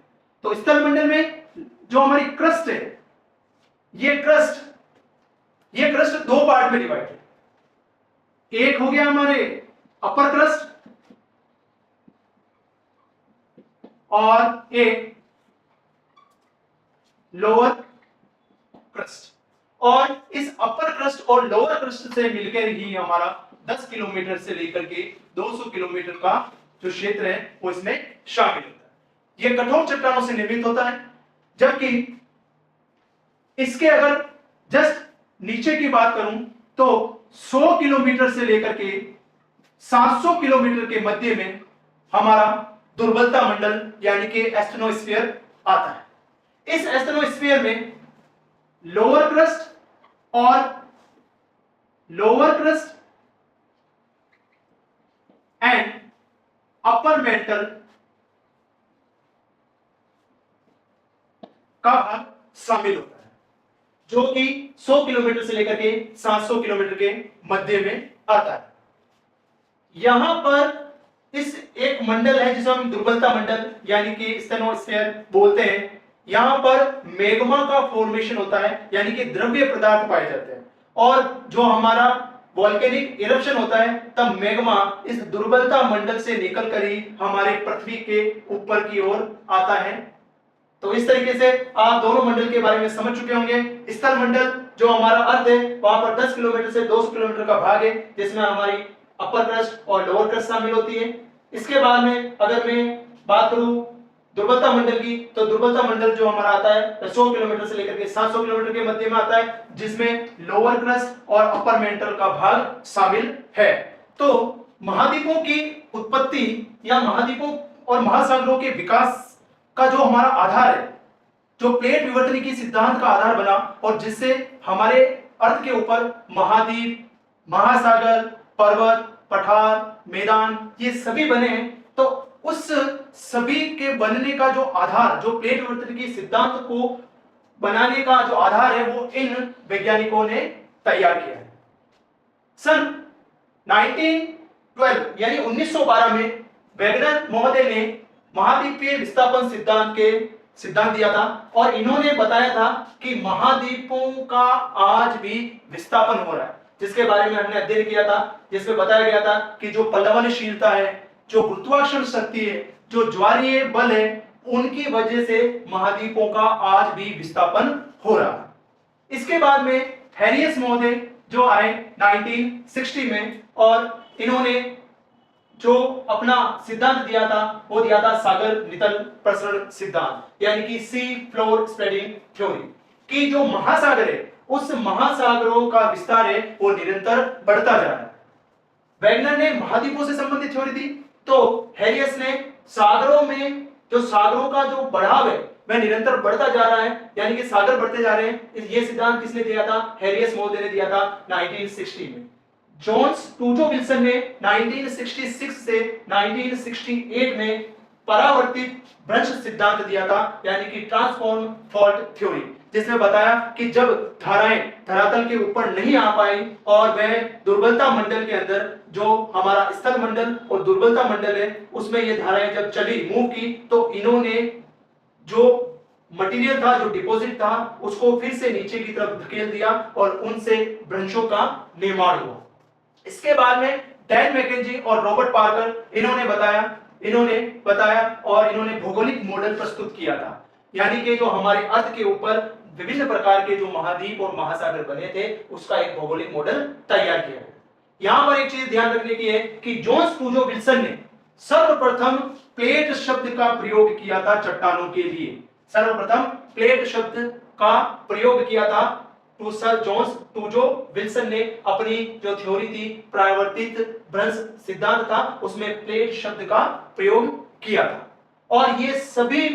तो स्थल मंडल में जो हमारी क्रस्ट है, ये क्रस्ट दो पार्ट में डिवाइड है। एक हो गया हमारे अपर क्रस्ट और एक लोअर क्रस्ट, और इस अपर क्रस्ट और लोअर क्रस्ट से मिलकर ही हमारा 10 किलोमीटर से लेकर के 200 किलोमीटर का जो क्षेत्र है वो इसमें शामिल होता है। यह कठोर चट्टानों से निर्मित होता है, जबकि इसके अगर जस्ट नीचे की बात करूं तो 100 किलोमीटर से लेकर के 700 किलोमीटर के मध्य में हमारा दुर्बलता मंडल यानी कि एस्टेनोस्फीयर आता है। इस एस्टेनोस्फीयर में lower crust and upper mantle का भाग शामिल होता है, जो कि 100 किलोमीटर से लेकर के 700 किलोमीटर के मध्य में आता है। यहां पर इस एक मंडल है जिसे हम दुर्बलता मंडल यानी कि स्टेनोस्फीयर बोलते हैं। यहां पर मैग्मा का फॉर्मेशन होता है, यानी कि द्रव्य पदार्थ पाए जाते हैं, और जो हमारा वॉल्केनिक इरप्शन होता है तब मैग्मा इस दुर्बलता मंडल से निकलकर ही हमारे पृथ्वी के ऊपर की ओर आता है। तो इस तरीके से आप दोनों मंडल के बारे में समझ चुके होंगे। स्थल मंडल जो हमारा अर्थ है वहां पर 10 किलोमीटर से 200 किलोमीटर का भाग है जिसमें हमारी अपर क्रस्ट और लोअर क्रस्ट शामिल होती है। इसके बाद में अगर मैं बात करूं दुर्बलता मंडल की, तो दुर्बलता मंडल जो हमारा आता है 100 किलोमीटर से लेकर के 700 किलोमीटर के मध्य में आता है जिसमें लोअर क्रस्ट और अपर मेंटल का भाग शामिल है। तो महाद्वीपों की उत्पत्ति या महाद्वीपों और महासागरों के विकास का जो हमारा आधार है, जो प्लेट विवर्तनिकी सिद्धांत का आधार बना और जिससे हमारे अर्थ के ऊपर महाद्वीप, महासागर, पर्वत, पठार, मैदान ये सभी बने हैं। तो उस सभी के बनने का जो आधार, जो प्लेट विवर्तनिकी सिद्धांत को बनाने का जो आधार है वो इन वैज्ञानिकों ने तैयार किया है। सन 1912 यानी 1912 में वैगनर महोदय ने महाद्वीपीय विस्थापन सिद्धांत दिया था और इन्होंने बताया था कि महाद्वीपों का आज भी विस्थापन हो रहा है, जिसके बारे में हमने अध्ययन किया था, जिसमें बताया गया था कि जो पल्लवनशीलता है, जो गुरुत्वाकर्षण शक्ति है, जो ज्वारीय बल है, उनकी वजह से महाद्वीपों का आज भी विस्थापन हो रहा है। इसके बाद में हैरियस महोदय जो आए 1960 में और इन्होंने जो अपना सिद्धांत दिया था वो दिया था सागर नितल प्रसरण सिद्धांत यानी कि सी फ्लोर स्प्रेडिंग थ्योरी कि जो महासागर है उस महासागरों का विस्तार है वो निरंतर बढ़ता जा रहा है। वैगनर ने महाद्वीपों से संबंधित थ्योरी दी तो हैरियस ने सागरों में जो सागरों का जो बढ़ाव है वह निरंतर बढ़ता जा रहा है यानी कि सागर बढ़ते जा रहे हैं। ये सिद्धांत किसने दिया था? हैरियस महोदय ने दिया था 1960 में। जोन्स टूजो विल्सन ने 1966 से 1968 में परावर्तित भ्रंश सिद्धांत दिया था यानी कि ट्रांसफॉर्म फॉल्ट थ्योरी, जिसमें बताया कि जब धाराएं धरातल के ऊपर नहीं आ पाई और वह दुर्बलता मंडल के अंदर जो हमारा स्थल मंडल और दुर्बलता मंडल है उसमें ये धाराएं जब चली मूव की तो इन्होंने जो मटेरियल था, जो डिपॉजिट था, उसको फिर से नीचे की तरफ धकेल दिया और उनसे भ्रंशों का निर्माण हुआ। इसके बाद में डैन मैकेंजी और रॉबर्ट पार्कर इन्होंने बताया और इन्होंने भौगोलिक मॉडल प्रस्तुत किया था यानी कि जो हमारे अर्थ के ऊपर विभिन्न प्रकार के जो महाद्वीप और महासागर बने थे उसका एक भौगोलिक मॉडल तैयार किया है। यहां पर एक चीज ध्यान रखने की है कि जोन्स टूजो विल्सन ने सर्वप्रथम प्लेट शब्द का प्रयोग किया था चट्टानों के लिए। सर्वप्रथम प्लेट शब्द का प्रयोग किया था जोन्स टूजो विल्सन ने अपनी जो थ्योरी थी परावर्तित भ्रंश सिद्धांत था उसमें प्लेट शब्द का प्रयोग किया था और ये सभी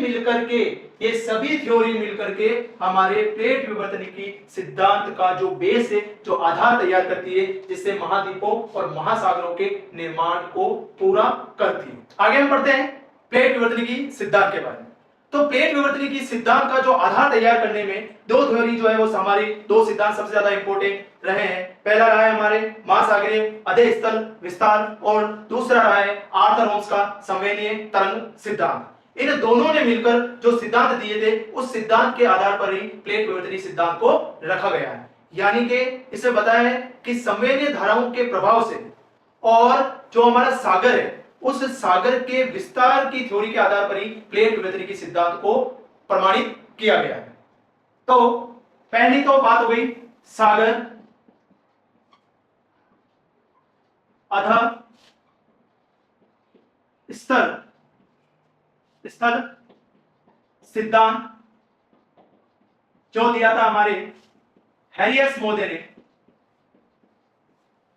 थ्योरी मिलकर के हमारे प्लेट विवर्तनिकी सिद्धांत का जो बेस है, जो आधार तैयार करती है जिससे महाद्वीपों और महासागरों के निर्माण को पूरा करती है। आगे हम पढ़ते हैं प्लेट विवर्तनिकी सिद्धांत के बारे में। तो प्लेट विवर्तनिकी सिद्धांत का जो आधार तैयार करने में दो थ्योरी जो है वो हमारी दो सिद्धांत सबसे ज्यादा इंपॉर्टेंट रहे हैं। पहला रहा है हमारे महासागरीय अधे स्थल विस्तार और दूसरा रहा है आर्थर होम्स का संवेदनीय तरंग सिद्धांत। इन दोनों ने मिलकर जो सिद्धांत दिए थे उस सिद्धांत के आधार पर ही प्लेट विवर्तनिकी सिद्धांत को रखा गया है। यानी कि इसे बताया है कि संवेदनीय धाराओं के प्रभाव से और जो हमारा सागर है उस सागर के विस्तार की थ्योरी के आधार पर ही प्लेट विवर्तनिकी सिद्धांत को प्रमाणित किया गया है। तो पहली तो बात हो गई सागर अधः स्थल सिद्धांत जो दिया था हमारे हैरियस महोदय ने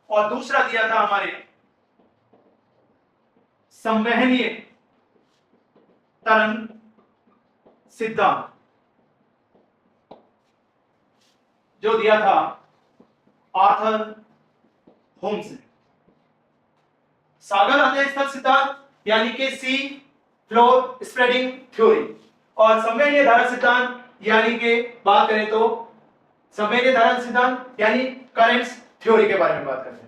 और दूसरा दिया था हमारे संवहनीय तरंग सिद्धांत जो दिया था आर्थर होम्स ने। सागर अधे स्थल सिद्धांत यानी कि सी फ्लोर स्प्रेडिंग थ्योरी और संवहनीय धारा सिद्धांत यानी कि बात करें तो संवहनीय धारा सिद्धांत यानी करेंट्स थ्योरी के बारे में बात करते हैं।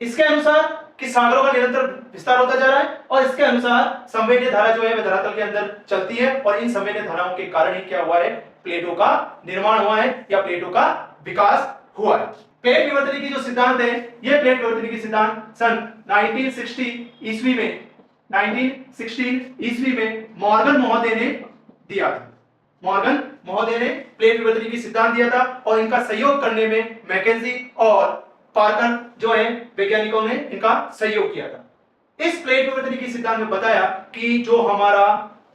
इसके अनुसार कि सागरों का निरंतर विस्तार होता जा रहा है और इसके अनुसार संवेदनीय धारा जो है वह धरातल के अंदर चलती है और इन संवेदनीय धाराओं के कारण ही क्या हुआ है? प्लेटों का निर्माण हुआ है या प्लेटों का विकास हुआ है। प्लेट विवर्तनिकी जो सिद्धांत है, ये प्लेट विवर्तनिकी सिद्धांत सन 1960 ईस्वी में 1916 ईस्वी में मॉर्गन महोदय ने दिया था। मॉर्गन महोदय ने प्लेट विवर्तनिकी सिद्धांत दिया था और इनका सहयोग करने में मैकेंजी और पार्कर जो है वैज्ञानिकों ने इनका सहयोग किया था। इस प्लेट विवर्तनिकी सिद्धांत में बताया कि जो हमारा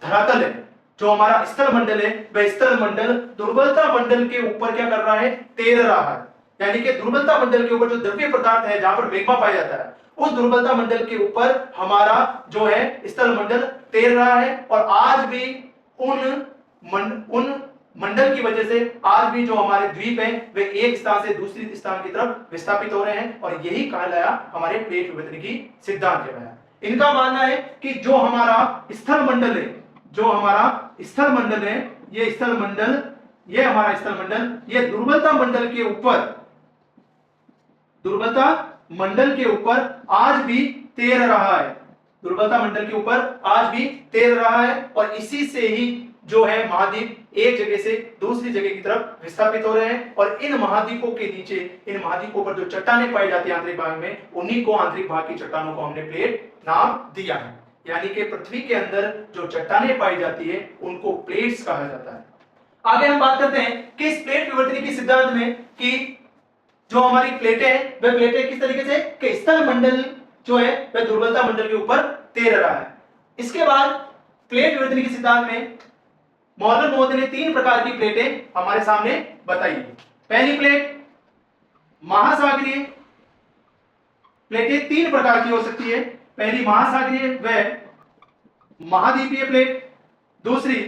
धरातल है, जो हमारा स्थल मंडल है, वह स्थल मंडल दुर्बलता मंडल के ऊपर क्या कर रहा है, तैर रहा है। यानी कि दुर्बलता मंडल के ऊपर जो द्रव्य पदार्थ है, जहां पर मैग्मा पाया जाता है, उस दुर्बलता मंडल के ऊपर हमारा जो है स्थल मंडल तैर रहा है। और आज भी उन मंडल की वजह से आज भी जो हमारे द्वीप हैं वे एक स्थान से दूसरी स्थान की तरफ विस्थापित हो रहे हैं, और यही कहलाया हमारे प्लेट विवर्तनिकी सिद्धांत कहलाया। इनका मानना है कि जो हमारा स्थल मंडल है, जो हमारा स्थल मंडल है, ये स्थल मंडल, ये हमारा स्थल मंडल, ये दुर्बलता मंडल के ऊपर, दुर्बलता मंडल के ऊपर आज भी तैर रहा है। दुर्बलता मंडल के ऊपर आज भी तैर रहा है, और इसी से ही जो है महाद्वीप एक जगह से दूसरी जगह की तरफ विस्थापित हो रहे हैं। और इन महाद्वीपों के नीचे, इन महाद्वीपों पर जो चट्टानें पाई जाती है आंतरिक भाग में, उन्हीं को आंतरिक भाग की चट्टानों को हमने प्लेट नाम दिया है। यानी कि पृथ्वी के अंदर जो चट्टानें पाई जाती है उनको प्लेट्स कहा जाता है। आगे हम बात करते हैं कि इस प्लेट विवर्तनिकी सिद्धांत में कि जो हमारी प्लेटें हैं, वह प्लेटें किस तरीके से कि स्थल मंडल जो है वह दुर्बलता मंडल के ऊपर तैर रहा है। इसके बाद प्लेट विवर्तनिकी सिद्धांत में मॉर्गन महोदय ने 3 प्रकार की प्लेटें हमारे सामने बताई। पहली प्लेट महासागरीय, प्लेटें 3 प्रकार की हो सकती है। पहली महासागरीय व महाद्वीपीय प्लेट, दूसरी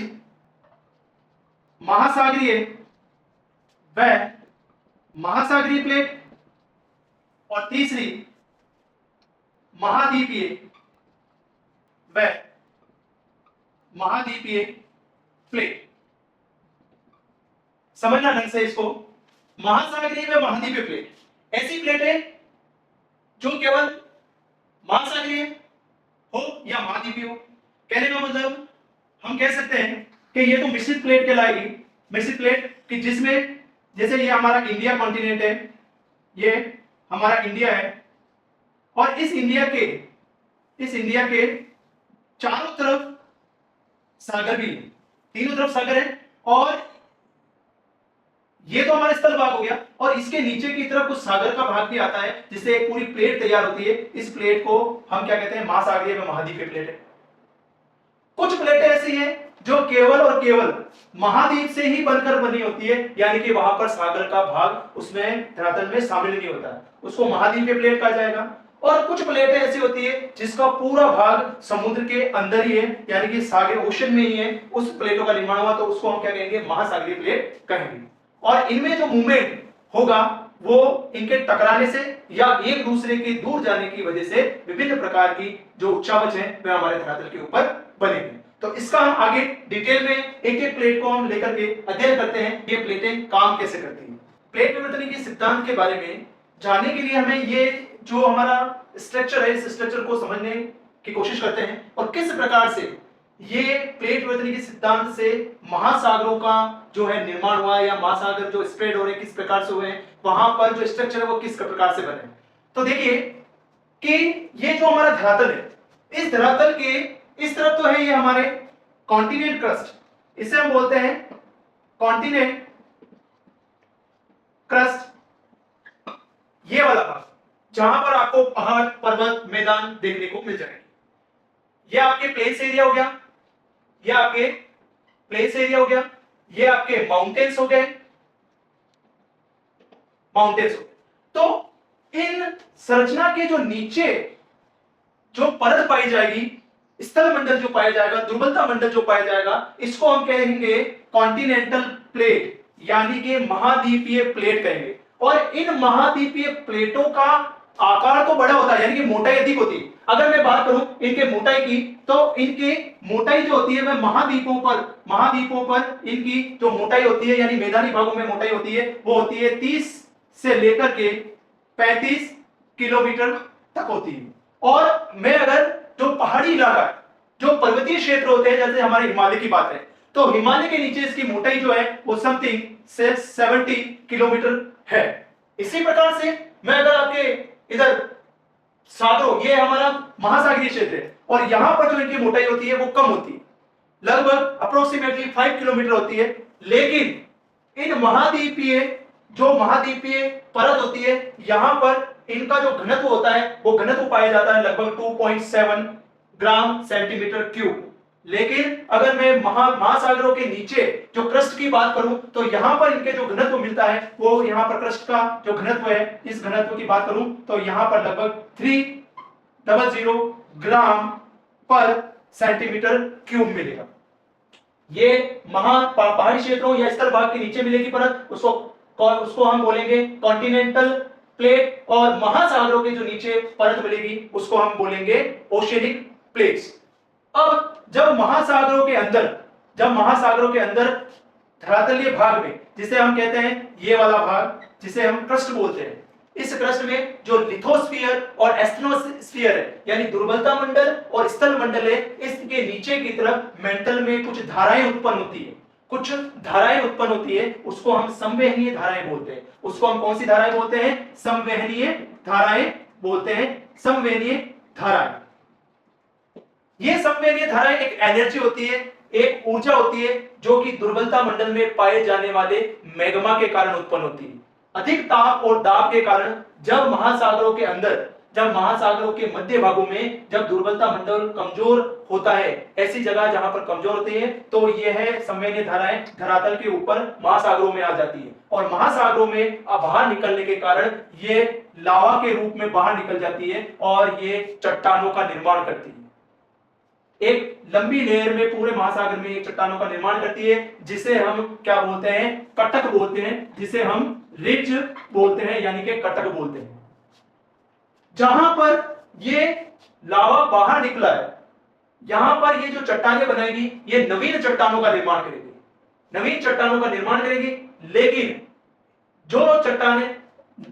महासागरीय व महासागरीय प्लेट, और तीसरी महाद्वीपीय व महाद्वीपीय प्लेट। समझना ढंग से इसको। महासागरीय व महाद्वीपीय प्लेट ऐसी प्लेट है जो केवल महासागरीय हो या महाद्वीपीय हो। कहने का मतलब हम कह सकते हैं कि ये तो मिश्रित प्लेट कहलाएगी। मिश्रित प्लेट कि जिसमें जैसे ये हमारा इंडिया कॉन्टिनेंट है, ये हमारा इंडिया है, और इस इंडिया के चारों तरफ सागर भी है, तीनों तरफ सागर है, और ये तो हमारा स्थल भाग हो गया, और इसके नीचे की तरफ कुछ सागर का भाग भी आता है, जिससे एक पूरी प्लेट तैयार होती है। इस प्लेट को हम क्या कहते हैं, महासागरीय व महाद्वीपीय प्लेट है। कुछ प्लेटें ऐसी हैं जो केवल और केवल महाद्वीप से ही बनकर बनी होती है, यानी कि वहां पर सागर का भाग उसमें धरातल में शामिल नहीं होता, उसको महाद्वीपीय प्लेट कहा जाएगा। और कुछ प्लेटें ऐसी होती है जिसका पूरा भाग समुद्र के अंदर ही है, यानी कि सागर ओशन में ही है, उस प्लेटों का निर्माण हुआ, तो उसको हम क्या कहेंगे, महासागरीय प्लेट कहेंगे। और इनमें जो मूवमेंट होगा वो इनके टकराने से या एक दूसरे के दूर जाने की वजह से विभिन्न प्रकार की जो उच्चावच है वह हमारे धरातल के ऊपर बनेंगे। तो इसका हम आगे डिटेल में एक एक प्लेट को हम लेकर के अध्ययन करते हैं, ये प्लेटें काम कैसे करती हैं। प्लेट विवर्तनिकी सिद्धांत के बारे में जानने के लिए हमें ये जो हमारा स्ट्रक्चर है, इस स्ट्रक्चर को समझने की कोशिश करते हैं, और किस प्रकार से ये प्लेट विवर्तनिकी सिद्धांत से महासागरों का जो है निर्माण हुआ है, या महासागर जो स्प्रेड हो रहे हैं किस प्रकार से हुए हैं, वहां पर जो स्ट्रक्चर है वो किस प्रकार से बने। तो देखिए कि ये जो हमारा धरातल है, इस धरातल के इस तरफ तो है ये हमारे कॉन्टिनेंट क्रस्ट, इसे हम बोलते हैं कॉन्टिनेंट क्रस्ट, ये वाला भाग जहां पर आपको पहाड़, पर्वत, मैदान देखने को मिल जाएंगे। ये आपके प्लेन्स एरिया हो गया, ये आपके प्लेन्स एरिया हो गया, ये आपके माउंटेन्स हो गए, माउंटेन्स हो गए। तो इन संरचना के जो नीचे जो परत पाई जाएगी, स्थल मंडल जो पाया जाएगा, दुर्बलता मंडल जो पाया जाएगा, इसको हम कहेंगे कॉन्टिनेंटल प्लेट, यानी कि महाद्वीपीय प्लेट कहेंगे। और इन महाद्वीपीय प्लेटों का आकार तो बड़ा होता है, यानी कि मोटाई अधिक होती है। अगर मैं बात करूं इनके मोटाई की, तो इनकी मोटाई जो होती है वह महाद्वीपों पर इनकी जो मोटाई होती है, यानी मैदानी भागों में मोटाई होती है, वो होती है 30 से लेकर के 35 किलोमीटर तक होती है। और मैं अगर जो पहाड़ी इलाका, जो पर्वतीय क्षेत्र होते हैं, जैसे हमारे हिमालय की बात है, तो हिमालय के नीचे इसकी मोटाई जो है वो समथिंग से 70 किलोमीटर है। इसी प्रकार से मैं अगर आपके इधर सागरों, ये हमारा महासागरीय क्षेत्र है और यहां पर जो इनकी मोटाई होती है वो कम होती है, लगभग अप्रोक्सीमेटली 5 किलोमीटर होती है। लेकिन इन महाद्वीपीय परत होती है, यहां पर इनका जो घनत्व होता है वो घनत्व पाया जाता है लगभग 2.7 ग्राम सेंटीमीटर क्यूब। लेकिन अगर मैं महासागरों के नीचे जो क्रस्ट की बात करूं तो यहां पर इनके जो घनत्व मिलता है वो, यहां पर क्रस्ट का जो घनत्व है, इस घनत्व की बात करूं तो यहां पर लगभग 300 ग्राम पर सेंटीमीटर क्यूब मिलेगा। ये पहाड़ी क्षेत्रों या स्थल भाग के नीचे मिलेगी परत, उसको हम बोलेंगे कॉन्टिनेंटल प्लेट, और महासागरों के जो नीचे परत मिलेगी उसको हम बोलेंगे ओशियनिक प्लेट्स। अब जब महासागरों के अंदर धरातलीय भाग में, जिसे हम कहते हैं ये वाला भाग, जिसे हम क्रस्ट बोलते हैं, इस क्रस्ट में जो लिथोस्फीयर और एस्थेनोस्फीयर है, यानी दुर्बलता मंडल और स्थल मंडल है, इसके नीचे की तरफ मेंटल में कुछ धाराएं उत्पन्न होती है, उसको हम संवहनीय धाराएं बोलते हैं। उसको हम कौन सी धाराएं बोलते हैं? संवहनीय धाराएं बोलते हैं। संवहनीय धाराएं, ये संवहनीय धाराएं एक एनर्जी होती है, एक ऊर्जा होती है जो कि दुर्बलता मंडल में पाए जाने वाले मैग्मा के कारण उत्पन्न होती है। अधिक ताप और दाब के कारण जब महासागरों के मध्य भागों में जब दुर्बलता मंडल कमजोर होता है, ऐसी जगह जहां पर कमजोर होती है, तो यह संवहनीय धाराएं धरातल के ऊपर महासागरों में आ जाती है और महासागरों में बाहर निकलने के कारण ये लावा के रूप में बाहर निकल जाती है और ये चट्टानों का निर्माण करती है। एक लंबी लेयर में पूरे महासागर में एक चट्टानों का निर्माण करती है, जिसे हम क्या बोलते हैं? कटक बोलते हैं, जिसे हम रिज बोलते हैं, यानी कि कटक बोलते हैं। जहां पर ये लावा बाहर निकला है, यहां पर ये जो चट्टानें बनाएगी, ये नवीन चट्टानों का निर्माण करेगी।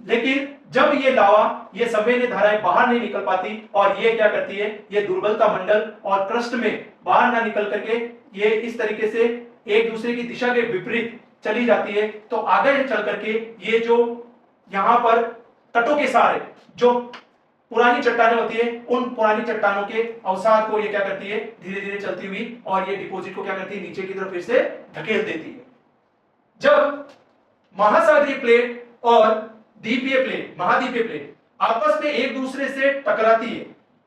लेकिन जब ये लावा, ये संवहनीय धाराएं बाहर नहीं निकल पाती और ये क्या करती है? ये दुर्बलता मंडल और क्रस्ट में बाहर ना निकल करके ये इस तरीके से एक दूसरे की दिशा के विपरीत चली जाती है, तो आगे चल करके ये जो यहां पर तटों के सहारे जो पुरानी चट्टानें होती है, उन पुरानी चट्टानों के अवसाद को ये क्या करती है? धीरे धीरे चलती हुई और ये डिपॉजिट को क्या करती है? नीचे की तरफ फिर से धकेल देती है। जब महासागरीय प्लेट और महाद्वीपीय प्लेट आपस में एक दूसरे से टकराती है,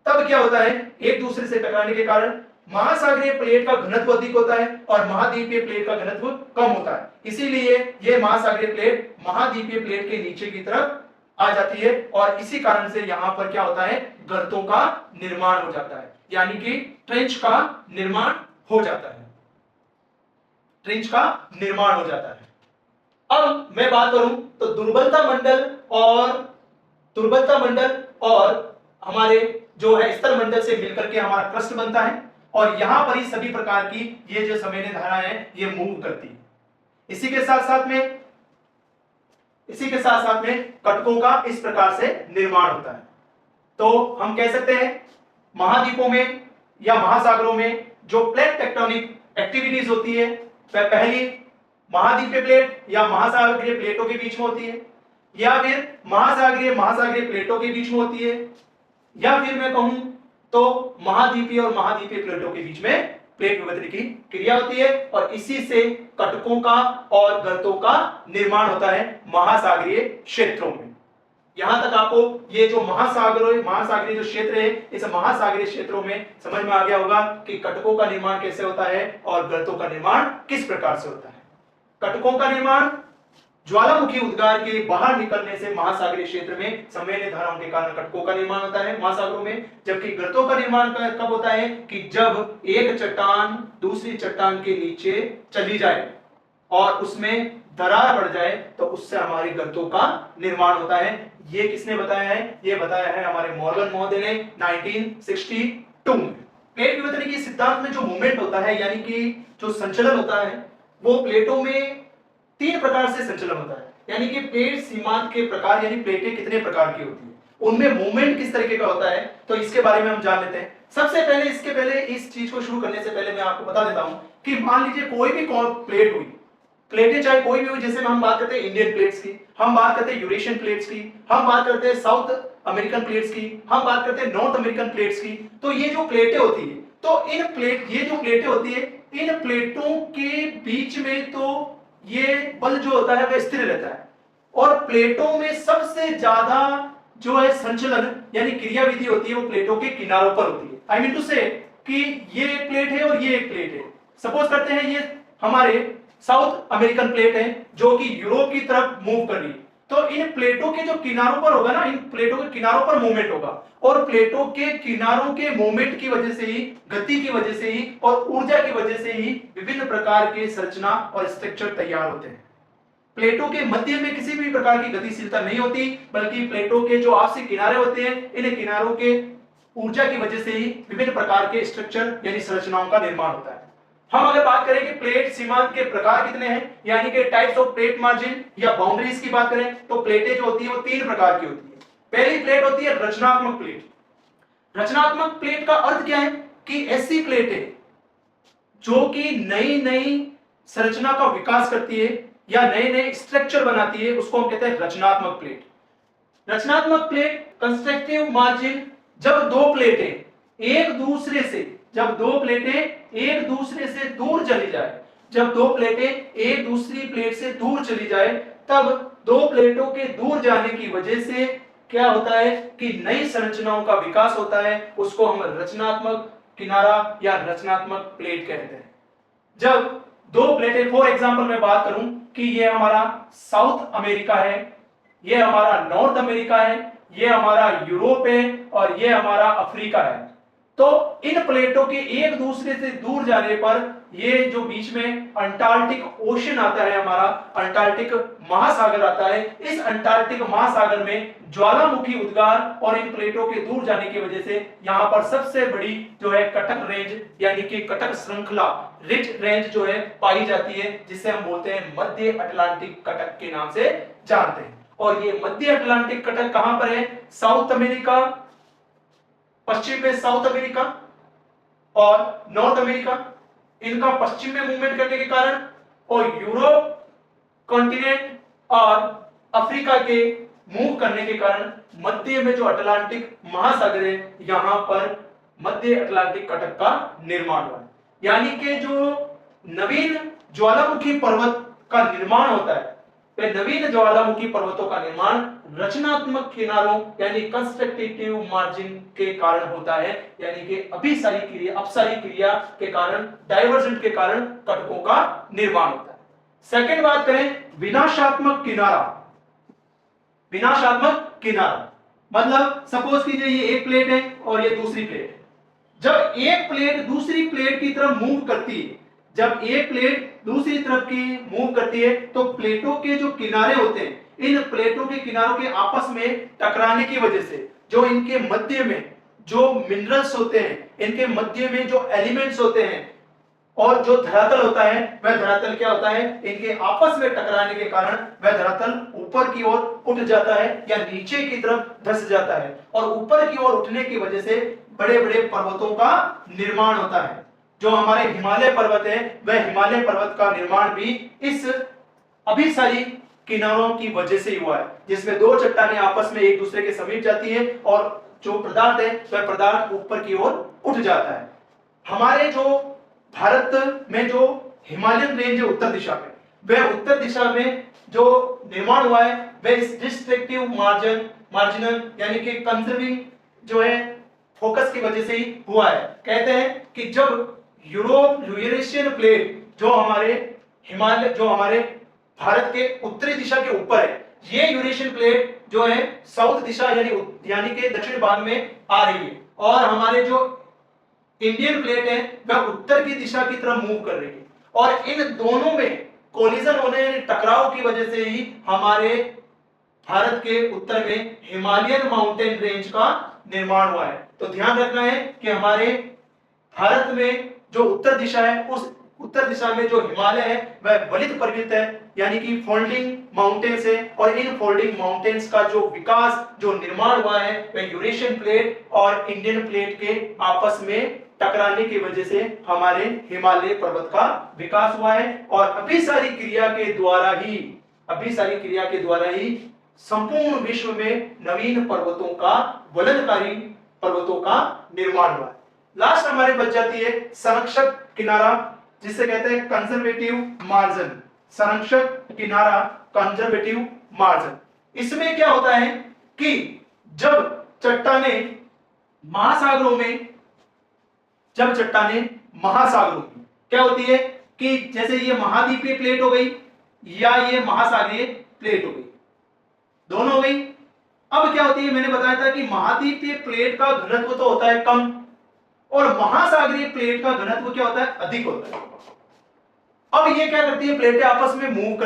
तब क्या होता है? एक दूसरे से टकराने के कारण महासागरीय प्लेट का घनत्व अधिक होता है और महाद्वीपीय प्लेट का घनत्व कम होता है। इसीलिए ये महासागरीय प्लेट महाद्वीपीय प्लेट के नीचे की तरफ आ जाती है और इसी कारण से यहां पर क्या होता है? गर्तों का निर्माण हो जाता है, यानी कि ट्रेंच का निर्माण हो जाता है। अब मैं बात करूं तो दुर्बलता मंडल और हमारे जो है स्थल मंडल से मिलकर के हमारा क्रस्ट बनता है और यहां पर ही सभी प्रकार की ये जो संवहनीय धाराएं हैं ये मूव करती है। इसी के साथ साथ में कटकों का इस प्रकार से निर्माण होता है। तो हम कह सकते हैं महाद्वीपों में या महासागरों में जो प्लेट टेक्टोनिक एक्टिविटीज होती है, वह पहली महाद्वीपीय प्लेट या महासागरीय प्लेटों के बीच में होती है, या फिर महासागरीय प्लेटों के बीच में होती है, या फिर मैं कहूं तो महाद्वीपीय और महाद्वीपीय प्लेटों के बीच में प्लेट विवर्तन की क्रिया होती है और इसी से कटकों का और गर्तों का निर्माण होता है महासागरीय क्षेत्रों में। यहां तक आपको ये जो महासागरीय जो क्षेत्र है, इस महासागरीय क्षेत्रों में समझ में आ गया होगा कि कटकों का निर्माण कैसे होता है और गर्तों का निर्माण किस प्रकार से होता है। कटकों का निर्माण ज्वालामुखी उद्गार के बाहर निकलने से महासागरीय क्षेत्र में संवहनीय धाराओं के कारण कटकों का निर्माण होता है महासागरों में। जबकि गर्तों का निर्माण कब होता है? कि जब एक चट्टान दूसरी चट्टान के नीचे चली जाए और उसमें दरार पड़ जाए, तो उससे हमारे गर्तों का निर्माण होता है। ये किसने बताया है? ये बताया है हमारे मॉर्गन महोदय ने 1962 में। प्लेट विवर्तन के सिद्धांत में जो मूवमेंट होता है, यानी कि जो संचलन होता है, वो प्लेटों में 3 प्रकार से संचलन होता है। यानी कि प्लेट सीमांत के प्रकार, यानी प्लेटें कितने प्रकार की होती है, उनमें मूवमेंट किस तरीके का होता है, तो इसके बारे में हम जान लेते हैं। इसके पहले इस चीज को शुरू करने से पहले मैं आपको बता देता हूं कि मान लीजिए कोई भी प्लेट हुई, प्लेटें चाहे कोई भी हो, जैसे हम बात करते हैं इंडियन प्लेट्स की, हम बात करते हैं यूरेशियन प्लेट्स की, हम बात करते हैं साउथ अमेरिकन प्लेट्स की, हम बात करते हैं नॉर्थ अमेरिकन प्लेट्स की। तो ये जो प्लेटें होती है, तो ये जो प्लेटें होती है, इन प्लेटों के बीच में तो ये बल जो होता है वह स्थिर रहता है, और प्लेटों में सबसे ज्यादा जो है संचलन यानी क्रियाविधि होती है वो प्लेटों के किनारों पर होती है। आई मीन टू से कि ये एक प्लेट है और ये एक प्लेट है। सपोज करते हैं ये हमारे साउथ अमेरिकन प्लेट है जो कि यूरोप की तरफ मूव कर रही है, तो इन प्लेटों के जो किनारों पर होगा ना, इन प्लेटों के किनारों पर मूवमेंट होगा, और प्लेटों के किनारों के मूवमेंट की वजह से ही, गति की वजह से ही और ऊर्जा की वजह से ही विभिन्न प्रकार के संरचना और स्ट्रक्चर तैयार होते हैं। प्लेटों के मध्य में किसी भी प्रकार की गतिशीलता नहीं होती, बल्कि प्लेटों के जो आपसी किनारे होते हैं, इन किनारों के ऊर्जा की वजह से ही विभिन्न प्रकार के स्ट्रक्चर यानी संरचनाओं का निर्माण होता है। हम अगर बात करें कि प्लेट सीमांत के प्रकार कितने हैं, यानी कि टाइप्स ऑफ प्लेट मार्जिन या बाउंड्रीज की बात करें, तो प्लेटें जो होती है वो 3 प्रकार की होती है। पहली प्लेट होती है रचनात्मक प्लेट। रचनात्मक प्लेट का अर्थ क्या है कि ऐसी प्लेटें जो कि नई नई संरचना का विकास करती है या नए नए स्ट्रक्चर बनाती है, उसको हम कहते हैं रचनात्मक प्लेट। रचनात्मक प्लेट कंस्ट्रक्टिव मार्जिन, जब दो प्लेटें एक दूसरे से दूर चली जाए, जब दो प्लेटें एक दूसरी प्लेट से दूर चली जाए, तब दो प्लेटों के दूर जाने की वजह से क्या होता है कि नई संरचनाओं का विकास होता है, उसको हम रचनात्मक किनारा या रचनात्मक प्लेट कहते हैं। जब दो प्लेटें, फॉर एग्जांपल मैं बात करूं कि ये हमारा साउथ अमेरिका है, ये हमारा नॉर्थ अमेरिका है, ये हमारा यूरोप है और ये हमारा अफ्रीका है, तो इन प्लेटों के एक दूसरे से दूर जाने पर ये जो बीच में अंटार्कटिक ओशन आता है, हमारा अंटार्कटिक महासागर आता है, इस अंटार्कटिक महासागर में ज्वालामुखी उद्गार और इन प्लेटों के दूर जाने की वजह से यहां पर सबसे बड़ी जो है कटक रेंज यानी कि कटक श्रृंखला, रिच रेंज जो है पाई जाती है, जिसे हम बोलते हैं मध्य अटलांटिक कटक के नाम से जानते हैं। और ये मध्य अटलांटिक कटक कहां पर है? साउथ अमेरिका, पश्चिम में साउथ अमेरिका और नॉर्थ अमेरिका, इनका पश्चिम में मूवमेंट करने के कारण, और यूरोप कॉन्टिनेंट और अफ्रीका के मूव करने के कारण मध्य में जो अटलांटिक महासागर है, यहां पर मध्य अटलांटिक कटक का निर्माण हुआ। यानी कि जो नवीन ज्वालामुखी पर्वत का निर्माण होता है, वह नवीन ज्वालामुखी पर्वतों का निर्माण रचनात्मक किनारों यानी कंस्ट्रक्टिव मार्जिन के कारण होता है, यानी कि अपसारी क्रिया के कारण, डाइवर्जेंट के कारण कटकों का निर्माण होता है। सेकंड बात करें विनाशात्मक किनारा। विनाशात्मक किनारा मतलब सपोज कीजिए ये एक प्लेट है और ये दूसरी प्लेट है। जब एक प्लेट दूसरी प्लेट की तरफ मूव करती है, जब एक प्लेट दूसरी तरफ की मूव करती है, तो प्लेटों के जो किनारे होते हैं, इन प्लेटों के किनारों के आपस में टकराने की वजह से जो इनके मध्य में जो मिनरल्स होते हैं, इनके मध्य में जो एलिमेंट्स होते हैं और जो धरातल होता है, वह धरातल क्या होता है, इनके आपस में टकराने के कारण वह धरातल ऊपर की ओर उठ जाता है या नीचे की तरफ धंस जाता है, और ऊपर की ओर उठने की वजह से बड़े बड़े पर्वतों का निर्माण होता है। जो हमारे हिमालय पर्वत है, वह हिमालय पर्वत का निर्माण भी इस अभिसारी किनारों की वजह से ही हुआ है, जिसमें दो चट्टानें आपस में एक दूसरे के समीप जाती है और जो पदार्थ है वह पदार्थ ऊपर की ओर उठ जाता है। हमारे जो भारत में जो हिमालयन रेंज है उत्तर दिशा में, वह उत्तर दिशा में जो निर्माण हुआ है वह इस डिस्ट्रक्टिव मार्जिनल यानी कि कंजर्विंग जो है फोकस की वजह से ही हुआ है। कहते हैं कि जब यूरेशियन प्लेट जो हमारे भारत के उत्तरी दिशा के ऊपर है, ये यूरेशियन प्लेट जो है साउथ दिशा यानी कि दक्षिण भाग में आ रही है, और हमारे जो इंडियन प्लेट है वह उत्तर की दिशा की तरफ मूव कर रही है, और इन दोनों में कोलिजन होने यानी टकराव की वजह से ही हमारे भारत के उत्तर में हिमालयन माउंटेन रेंज का निर्माण हुआ है। तो ध्यान रखना है कि हमारे भारत में जो उत्तर दिशा है, उस उत्तर दिशा में जो हिमालय है वह वलित पर्वत है, यानी कि फोल्डिंग माउंटेन्स है, और इन फोल्डिंग माउंटेन्स का जो विकास जो निर्माण हुआ है वह यूरेशियन प्लेट और इंडियन प्लेट के आपस में टकराने की वजह से हमारे हिमालय पर्वत का विकास हुआ है। और अभी सारी क्रिया के द्वारा ही संपूर्ण विश्व में नवीन पर्वतों का, वलनकारी पर्वतों का निर्माण हुआ है। लास्ट हमारे बच जाती है संरक्षक किनारा, जिसे कहते हैं कंजर्वेटिव मार्जिन। संरक्षक किनारा, कंजर्वेटिव मार्जिन। इसमें क्या होता है कि जब चट्टानें महासागरों में क्या होती है कि जैसे ये महाद्वीपीय प्लेट हो गई या ये महासागरीय प्लेट हो गई, दोनों हो गई। अब क्या होती है, मैंने बताया था कि महाद्वीपीय प्लेट का घनत्व तो होता है कम और महासागरीय प्लेट का घनत्व क्या होता है, अधिक होता है। अब ये क्या करती है, प्लेटें आपस में मूव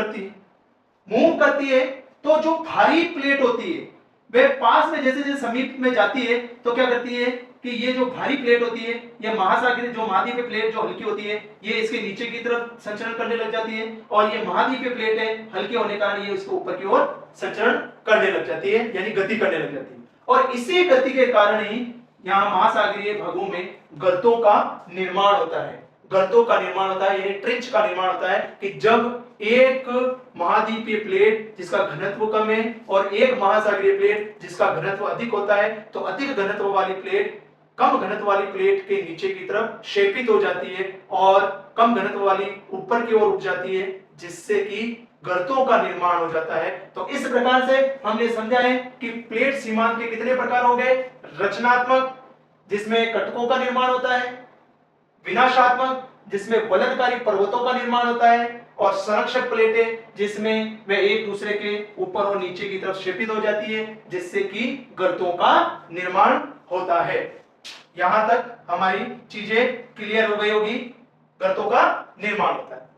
करती है तो जो भारी प्लेट होती है वे पास में जैसे जैसे समीप में जाती है तो क्या करती है कि ये जो भारी प्लेट होती है, ये महासागरीय जो महाद्वीपीय प्लेट जो हल्की होती है, ये इसके नीचे की तरफ संचरण करने लग जाती है और ये महाद्वीपीय प्लेट है, हल्के होने के कारण ये इसको ऊपर की ओर संचरण करने लग जाती है, यानी गति करने लग जाती है। और इसी गति के कारण ही यहाँ महासागरीय भागों में गर्तों का निर्माण होता है। यानी ट्रेंच का निर्माण होता है कि जब एक महाद्वीपीय प्लेट जिसका घनत्व कम है और एक महासागरीय प्लेट जिसका घनत्व अधिक होता है, तो अधिक घनत्व वाली प्लेट कम घनत्व वाली प्लेट के नीचे की तरफ क्षेपित हो जाती है और कम घनत्व वाली ऊपर की ओर उठ जाती है, जिससे कि गर्तों का निर्माण हो जाता है। तो इस प्रकार से हमने समझा है कि प्लेट सीमांत के कितने प्रकार हो गए, रचनात्मक जिसमें कटकों का निर्माण होता है, विनाशात्मक जिसमें वलनकारी पर्वतों का निर्माण होता है, और संरक्षक प्लेटें जिसमें वे एक दूसरे के ऊपर और नीचे की तरफ क्षेपित हो जाती है, जिससे कि गर्तों का निर्माण होता है। यहां तक हमारी चीजें क्लियर हो गई होगी, गर्तों का निर्माण होता है।